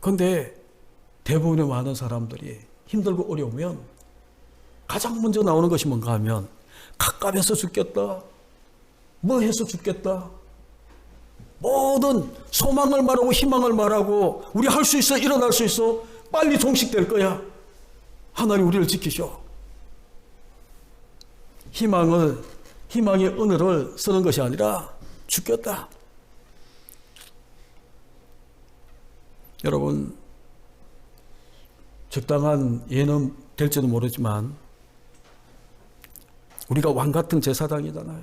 S1: 그런데 대부분의 많은 사람들이 힘들고 어려우면 가장 먼저 나오는 것이 뭔가 하면, 갑갑해서 죽겠다, 뭐 해서 죽겠다, 모든 소망을 말하고 희망을 말하고, 우리 할 수 있어, 일어날 수 있어, 빨리 종식될 거야, 하나님 우리를 지키셔. 희망의 언어를 쓰는 것이 아니라 죽겠다. 여러분, 적당한 예는 될지도 모르지만 우리가 왕 같은 제사장이잖아요.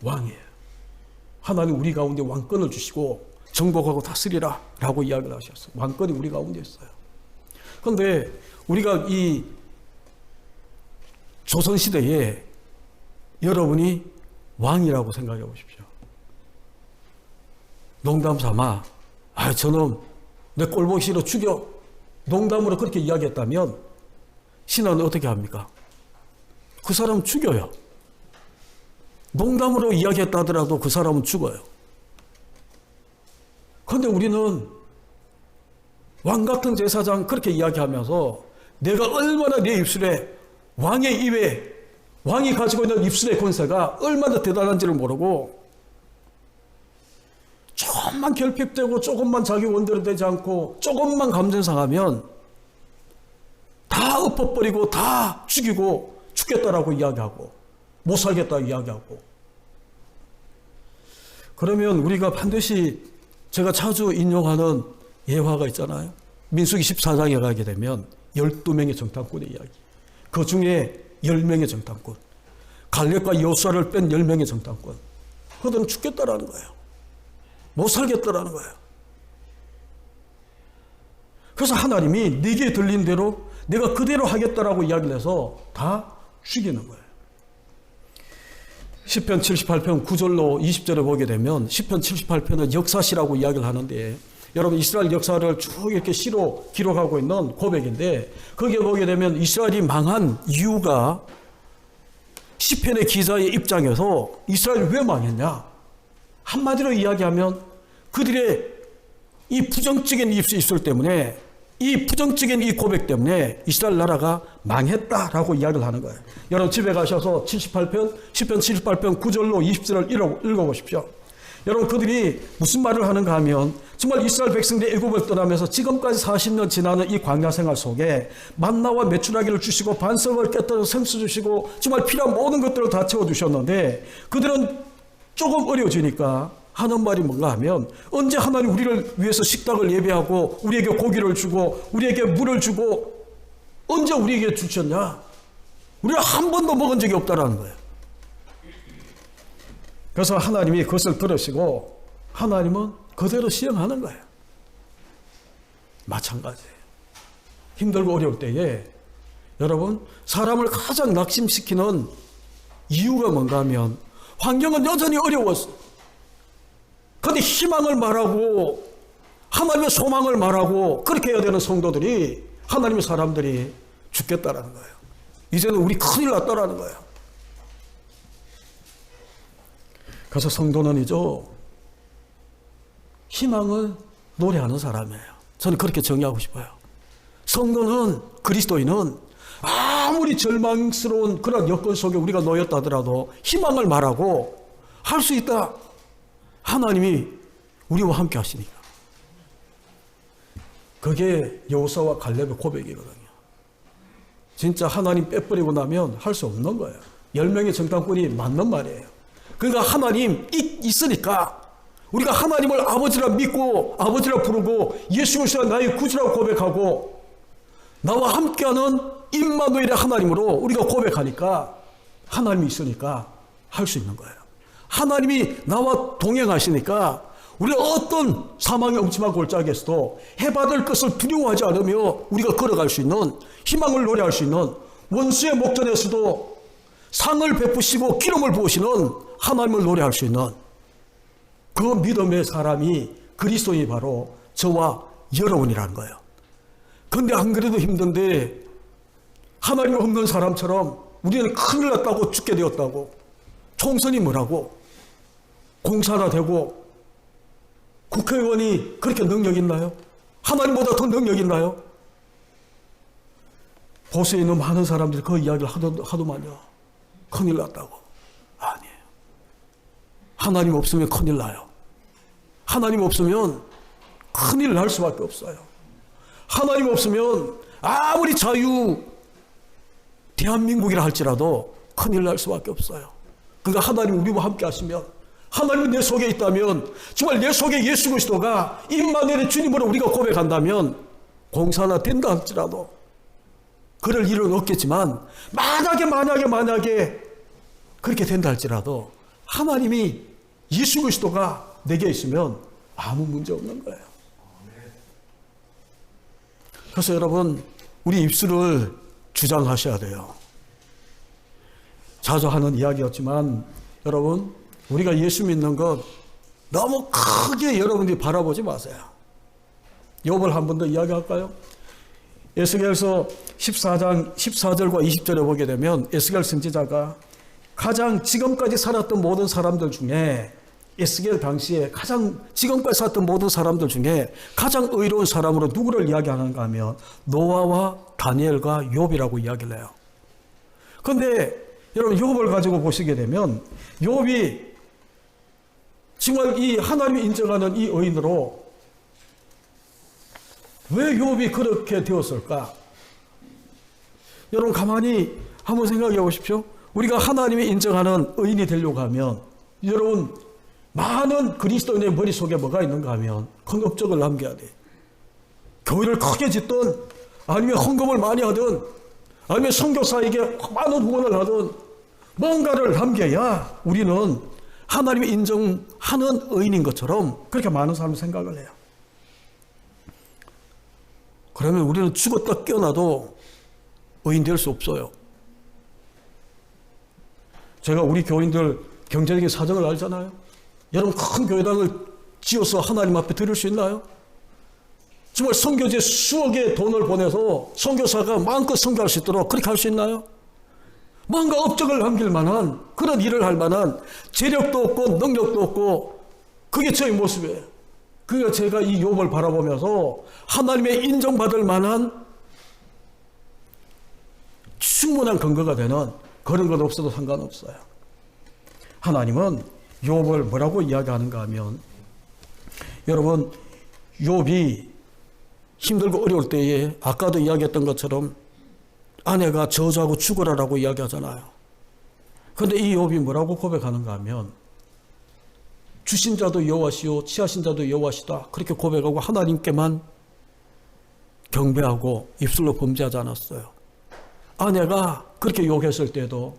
S1: 왕이에요. 하나님 우리 가운데 왕권을 주시고 정복하고 다스리라 라고 이야기를 하셨어요. 왕권이 우리 가운데 있어요. 그런데 우리가 이 조선시대에 여러분이 왕이라고 생각해 보십시오. 농담 삼아 저놈 내 꼴보기 싫어 죽여, 농담으로 그렇게 이야기했다면 신하는 어떻게 합니까? 그 사람은 죽여요. 농담으로 이야기했다 하더라도 그 사람은 죽어요. 그런데 우리는 왕 같은 제사장 그렇게 이야기하면서 내가 얼마나 내 입술에, 왕의 입에, 왕이 가지고 있는 입술의 권세가 얼마나 대단한지를 모르고 조금만 결핍되고 조금만 자기 원대로 되지 않고 조금만 감정 상하면 다 엎어버리고 다 죽이고 죽겠다라고 이야기하고 못 살겠다고 이야기하고. 그러면 우리가 반드시 제가 자주 인용하는 예화가 있잖아요. 민수기 14장에 가게 되면 12명의 정탐꾼의 이야기. 그 중에 10명의 정탐꾼. 갈렙과 여호수아를 뺀 10명의 정탐꾼. 그들은 죽겠다라는 거예요. 못 살겠다라는 거예요. 그래서 하나님이 네게 들린 대로 내가 그대로 하겠다라고 이야기를 해서 다 죽이는 거예요. 시편 78편 9절로 20절에 보게 되면 시편 78편은 역사시라고 이야기를 하는데 여러분 이스라엘 역사를 쭉 이렇게 시로 기록하고 있는 고백인데 거기에 보게 되면 이스라엘이 망한 이유가 시편의 기자의 입장에서 이스라엘이 왜 망했냐? 한마디로 이야기하면 그들의 이 부정적인 입술 때문에 이 부정적인 이 고백 때문에 이스라엘 나라가 망했다라고 이야기를 하는 거예요. 여러분 집에 가셔서 78편, 시편 78편 9절로 20절을 읽어보십시오. 여러분 그들이 무슨 말을 하는가 하면 정말 이스라엘 백성들이 애굽을 떠나면서 지금까지 40년 지나는 이 광야 생활 속에 만나와 메추라기를 주시고 반석을 깨뜨려 생수 주시고 정말 필요한 모든 것들을 다 채워주셨는데 그들은 조금 어려워지니까 하는 말이 뭔가 하면 언제 하나님 우리를 위해서 식탁을 예배하고 우리에게 고기를 주고 우리에게 물을 주고 언제 우리에게 주셨냐? 우리가 한 번도 먹은 적이 없다라는 거예요. 그래서 하나님이 그것을 들으시고 하나님은 그대로 시행하는 거예요. 마찬가지예요. 힘들고 어려울 때에 여러분 사람을 가장 낙심시키는 이유가 뭔가 하면 환경은 여전히 어려웠어. 그런데 희망을 말하고 하나님의 소망을 말하고 그렇게 해야 되는 성도들이 하나님의 사람들이 죽겠다라는 거예요. 이제는 우리 큰일 났다라는 거예요. 그래서 성도는이죠 희망을 노래하는 사람이에요. 저는 그렇게 정의하고 싶어요. 성도는 그리스도인은 아무리 절망스러운 그런 여건 속에 우리가 놓였다 하더라도 희망을 말하고 할 수 있다. 하나님이 우리와 함께 하시니까. 그게 여호수아와 갈렙의 고백이거든요. 진짜 하나님 빼버리고 나면 할 수 없는 거예요. 10명의 정탐꾼이 맞는 말이에요. 그러니까 하나님 있으니까 우리가 하나님을 아버지라 믿고 아버지라 부르고 예수 그리스도가 나의 구주라고 고백하고 나와 함께하는 임마누엘의 하나님으로 우리가 고백하니까 하나님이 있으니까 할 수 있는 거예요. 하나님이 나와 동행하시니까 우리가 어떤 사망의 음침한 골짜기에서도 해받을 것을 두려워하지 않으며 우리가 걸어갈 수 있는 희망을 노래할 수 있는 원수의 목전에서도 상을 베푸시고 기름을 부으시는 하나님을 노래할 수 있는 그 믿음의 사람이 그리스도인이 바로 저와 여러분이라는 거예요. 그런데 안 그래도 힘든데 하나님 없는 사람처럼 우리는 큰일 났다고 죽게 되었다고 총선이 뭐라고 공사나 되고 국회의원이 그렇게 능력 있나요? 하나님보다 더 능력 있나요? 보수에 있는 많은 사람들이 그 이야기를 하더만요. 큰일 났다고. 아니에요. 하나님 없으면 큰일 나요. 하나님 없으면 큰일 날 수밖에 없어요. 하나님 없으면 아무리 대한민국이라 할지라도 큰일 날 수밖에 없어요. 그러니까 하나님 우리와 함께 하시면 하나님이 내 속에 있다면 정말 내 속에 예수 그리스도가 임마누엘의 주님으로 우리가 고백한다면 공사나 된다 할지라도 그럴 일은 없겠지만 만약에 그렇게 된다 할지라도 하나님이 예수 그리스도가 내게 있으면 아무 문제 없는 거예요. 그래서 여러분 우리 입술을 주장하셔야 돼요. 자주 하는 이야기였지만 여러분, 우리가 예수 믿는 것 너무 크게 여러분들이 바라보지 마세요. 욥을 한 번 더 이야기할까요? 에스겔서 14장 14절과 20절에 보게 되면 에스겔 선지자가 가장 지금까지 살았던 모든 사람들 중에, 에스겔 당시에 가장 지금까지 살았던 모든 사람들 중에 가장 의로운 사람으로 누구를 이야기하는가 하면 노아와 다니엘과 욥이라고 이야기를 해요. 그런데 여러분, 욥을 가지고 보시게 되면 욥이 정말 이 하나님이 인정하는 이 의인으로 왜 욥이 그렇게 되었을까? 여러분, 가만히 한번 생각해 보십시오. 우리가 하나님이 인정하는 의인이 되려고 하면, 여러분, 많은 그리스도인의 머릿속에 뭐가 있는가 하면 큰 업적을 남겨야 돼. 교회를 크게 짓든, 아니면 헌금을 많이 하든, 아니면 선교사에게 많은 후원을 하든 뭔가를 남겨야 우리는 하나님이 인정하는 의인인 것처럼 그렇게 많은 사람이 생각을 해요. 그러면 우리는 죽었다 깨어나도 의인 될 수 없어요. 제가 우리 교인들 경제적인 사정을 알잖아요. 여러분, 큰 교회당을 지어서 하나님 앞에 드릴 수 있나요? 정말 선교지에 수억의 돈을 보내서 선교사가 마음껏 선교할 수 있도록 그렇게 할 수 있나요? 뭔가 업적을 남길 만한 그런 일을 할 만한 재력도 없고 능력도 없고, 그게 저의 모습이에요. 그러니까 제가 이 욥을 바라보면서 하나님의 인정받을 만한 충분한 근거가 되는 그런 것 없어도 상관없어요. 하나님은 욥을 뭐라고 이야기하는가 하면, 여러분, 욥이 힘들고 어려울 때에 아까도 이야기했던 것처럼 아내가 저주하고 죽어라라고 이야기하잖아요. 그런데 이 욥이 뭐라고 고백하는가 하면, 주신 자도 여호와시요 취하신 자도 여호와시다, 그렇게 고백하고 하나님께만 경배하고 입술로 범죄하지 않았어요. 아내가 그렇게 욕했을 때도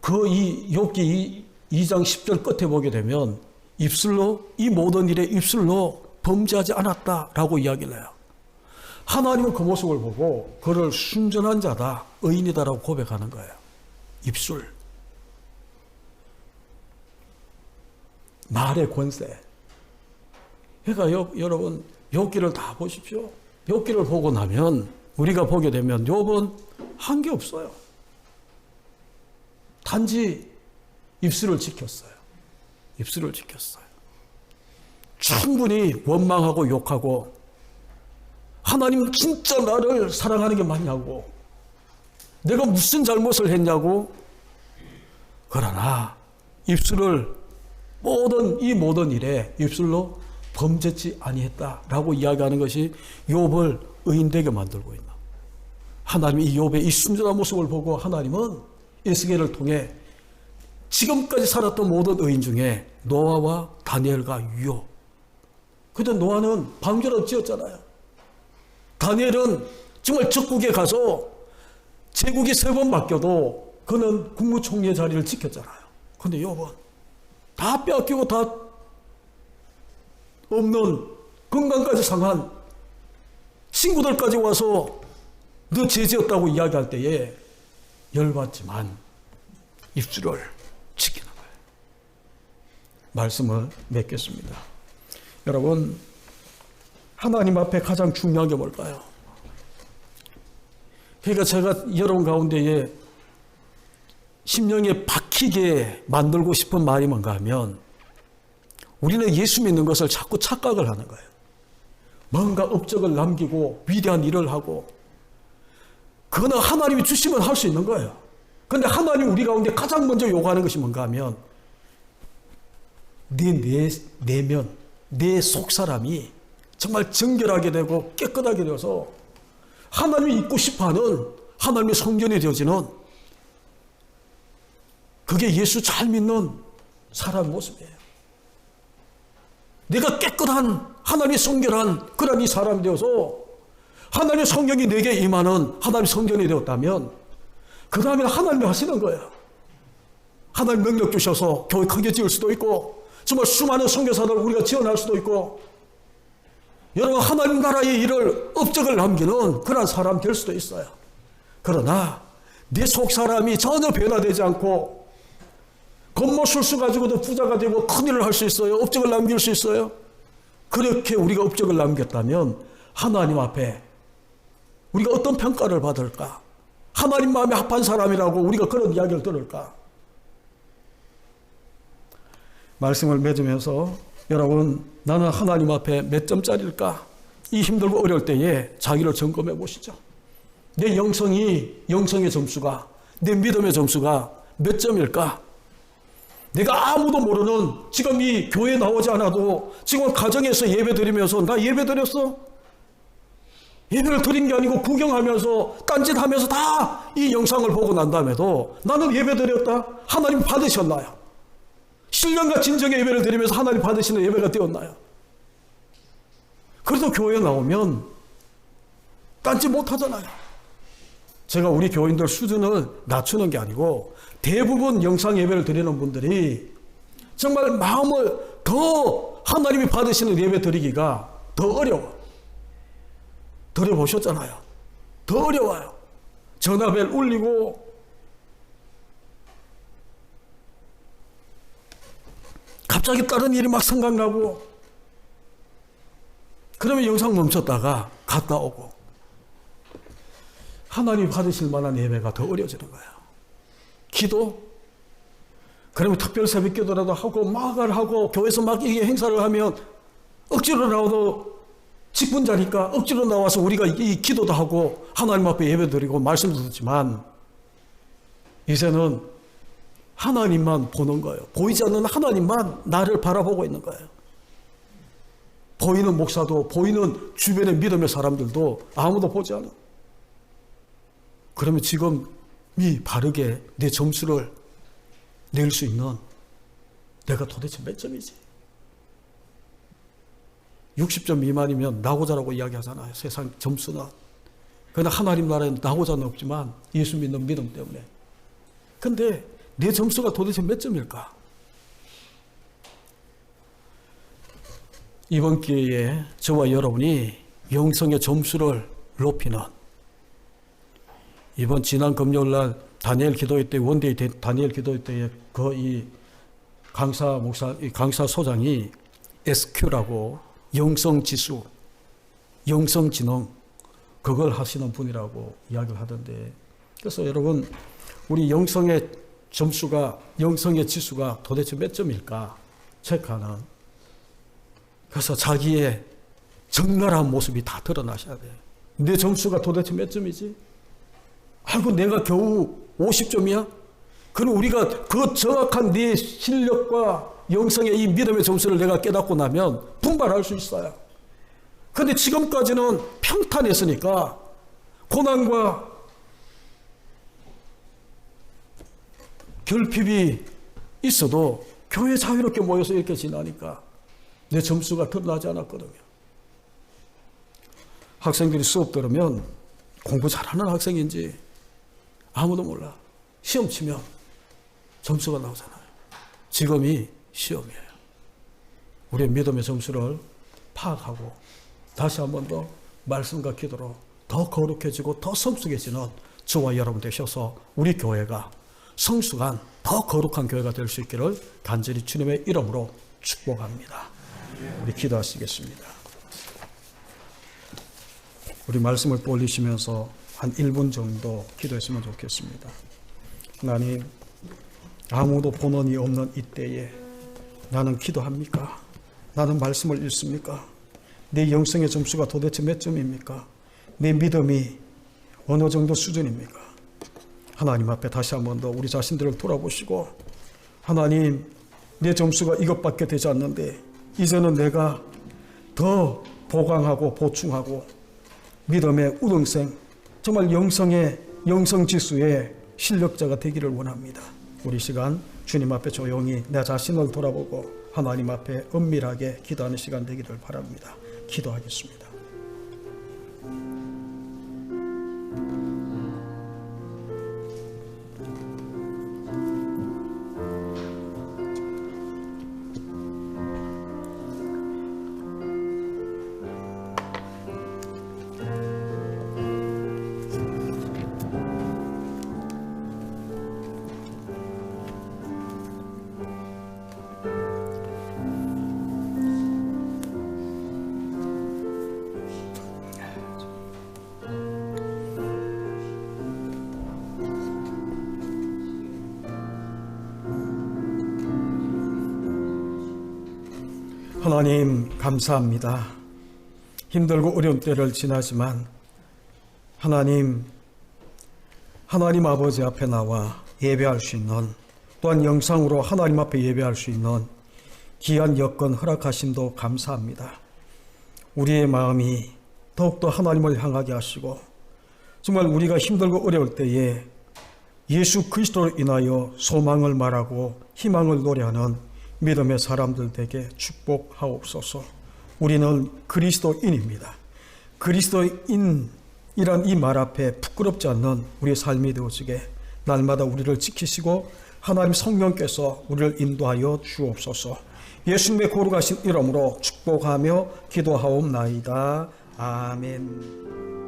S1: 그 이 욥기 2장 10절 끝에 보게 되면 입술로, 이 모든 일에 입술로 범죄하지 않았다라고 이야기를 해요. 하나님은 그 모습을 보고 그를 순전한 자다, 의인이다라고 고백하는 거예요. 입술, 말의 권세. 그러니까 여러분, 욥기를 다 보십시오. 욥기를 보고 나면, 우리가 보게 되면 욥은 한 게 없어요. 단지 입술을 지켰어요. 입술을 지켰어요. 충분히 원망하고 욕하고, 하나님 진짜 나를 사랑하는 게 맞냐고, 내가 무슨 잘못을 했냐고. 그러나 입술을 이 모든 일에 입술로 범죄치 아니했다라고 이야기하는 것이 욥을 의인되게 만들고 있나. 하나님이 이 욥의 이 순전한 모습을 보고 하나님은 에스겔을 통해 지금까지 살았던 모든 의인 중에 노아와 다니엘과 욥. 그때 노아는 방주를 지었잖아요. 다니엘은 정말 적국에 가서 제국이 3번 바뀌어도 그는 국무총리의 자리를 지켰잖아요. 그런데 욥은 다 빼앗기고 다 없는, 건강까지 상한 친구들까지 와서 너 죄지었다고 이야기할 때에 열받지만 입술을 지키는 거예요. 말씀을 맺겠습니다. 여러분, 하나님 앞에 가장 중요한 게 뭘까요? 그러니까 제가 여러분 가운데에 심령에 박히게 만들고 싶은 말이 뭔가 하면, 우리는 예수 믿는 것을 자꾸 착각을 하는 거예요. 뭔가 업적을 남기고 위대한 일을 하고, 그거는 하나님이 주시면 할 수 있는 거예요. 그런데 하나님 우리 가운데 가장 먼저 요구하는 것이 뭔가 하면, 내 내면, 내 속사람이 정말 정결하게 되고 깨끗하게 되어서 하나님이 있고 싶어하는 하나님의 성전이 되어지는, 그게 예수 잘 믿는 사람 모습이에요. 내가 깨끗한, 하나님의 성결한 그런 이 사람이 되어서 하나님의 성령이 내게 임하는 하나님의 성전이 되었다면, 그 다음에는 하나님이 하시는 거예요. 하나님 능력 주셔서 교회 크게 지을 수도 있고, 정말 수많은 선교사들 우리가 지원할 수도 있고, 여러분, 하나님 나라의 일을, 업적을 남기는 그런 사람 될 수도 있어요. 그러나 내 속 사람이 전혀 변화되지 않고 겉모술수 가지고도 부자가 되고 큰일을 할 수 있어요. 업적을 남길 수 있어요. 그렇게 우리가 업적을 남겼다면 하나님 앞에 우리가 어떤 평가를 받을까? 하나님 마음에 합한 사람이라고 우리가 그런 이야기를 들을까? 말씀을 맺으면서 여러분, 나는 하나님 앞에 몇 점짜리일까? 이 힘들고 어려울 때에 자기를 점검해 보시죠. 내 영성의 점수가, 내 믿음의 점수가 몇 점일까? 내가 아무도 모르는, 지금 이 교회 나오지 않아도 지금 가정에서 예배 드리면서 나 예배 드렸어? 예배를 드린 게 아니고 구경하면서 딴짓하면서 다 이 영상을 보고 난 다음에도 나는 예배 드렸다? 하나님 받으셨나요? 신령과 진정의 예배를 드리면서 하나님 받으시는 예배가 되었나요? 그래도 교회에 나오면 딴짓 못하잖아요. 제가 우리 교인들 수준을 낮추는 게 아니고 대부분 영상 예배를 드리는 분들이 정말 마음을 더 하나님이 받으시는 예배 드리기가 더 어려워. 드려보셨잖아요. 더 어려워요. 전화벨 울리고 갑자기 다른 일이 막 생각나고 그러면 영상 멈췄다가 갔다 오고 하나님이 받으실 만한 예배가 더 어려워지는 거예요. 기도? 그러면 특별 새벽 기도라도 하고 막을 하고 교회에서 막 이게 행사를 하면 억지로 나와도 직분자니까 억지로 나와서 우리가 이 기도도 하고 하나님 앞에 예배드리고 말씀도 듣지만 이제는 하나님만 보는 거예요. 보이지 않는 하나님만 나를 바라보고 있는 거예요. 보이는 목사도 보이는 주변의 믿음의 사람들도 아무도 보지 않아. 그러면 지금이 바르게 내 점수를 낼 수 있는 내가 도대체 몇 점이지? 60점 미만이면 나고자라고 이야기하잖아요. 세상 점수는. 그러나 하나님 나라에는 나고자는 없지만 예수 믿는 믿음 때문에. 근데 내 점수가 도대체 몇 점일까? 이번 기회에 저와 여러분이 영성의 점수를 높이는 이번 지난 금요일 날 다니엘 기도회 때 원데이 다니엘 기도회 때에 그 이 강사 소장이 SQ라고 영성지수, 영성지능 그걸 하시는 분이라고 이야기를 하던데 그래서 여러분 우리 영성의 점수가 영성의 지수가 도대체 몇 점일까 체크하는 그래서 자기의 적나라한 모습이 다 드러나셔야 돼요. 내 점수가 도대체 몇 점이지? 아이고 내가 겨우 50점이야? 그럼 우리가 그 정확한 네 실력과 영성의 이 믿음의 점수를 내가 깨닫고 나면 분발할 수 있어요. 그런데 지금까지는 평탄했으니까 고난과 결핍이 있어도 교회 자유롭게 모여서 이렇게 지나니까 내 점수가 드러나지 않았거든요. 학생들이 수업 들으면 공부 잘하는 학생인지 아무도 몰라. 시험 치면 점수가 나오잖아요. 지금이 시험이에요. 우리의 믿음의 점수를 파악하고 다시 한 번 더 말씀과 기도로 더 거룩해지고 더 성숙해지는 저와 여러분 되셔서 우리 교회가 성숙한 더 거룩한 교회가 될 수 있기를 간절히 주님의 이름으로 축복합니다. 우리 기도하시겠습니다. 우리 말씀을 또 올리시면서 한 1분 정도 기도했으면 좋겠습니다. 하나님, 아무도 본원이 없는 이때에 나는 기도합니까? 나는 말씀을 읽습니까? 내 영성의 점수가 도대체 몇 점입니까? 내 믿음이 어느 정도 수준입니까? 하나님 앞에 다시 한 번 더 우리 자신들을 돌아보시고 하나님, 내 점수가 이것밖에 되지 않는데 이제는 내가 더 보강하고 보충하고 믿음의 우등생, 정말 영성지수의 실력자가 되기를 원합니다. 우리 시간 주님 앞에 조용히 내 자신을 돌아보고 하나님 앞에 은밀하게 기도하는 시간 되기를 바랍니다. 기도하겠습니다. 하나님 감사합니다. 힘들고 어려운 때를 지나지만 하나님 아버지 앞에 나와 예배할 수 있는, 또한 영상으로 하나님 앞에 예배할 수 있는 귀한 여건 허락하심도 감사합니다. 우리의 마음이 더욱더 하나님을 향하게 하시고, 정말 우리가 힘들고 어려울 때에 예수 그리스도로 인하여 소망을 말하고 희망을 노래하는 믿음의 사람들 되게 축복하옵소서. 우리는 그리스도인입니다. 그리스도인이란 이 말 앞에 부끄럽지 않는 우리의 삶이 되어지게 날마다 우리를 지키시고 하나님 성령께서 우리를 인도하여 주옵소서. 예수님의 거룩하신 이름으로 축복하며 기도하옵나이다. 아멘.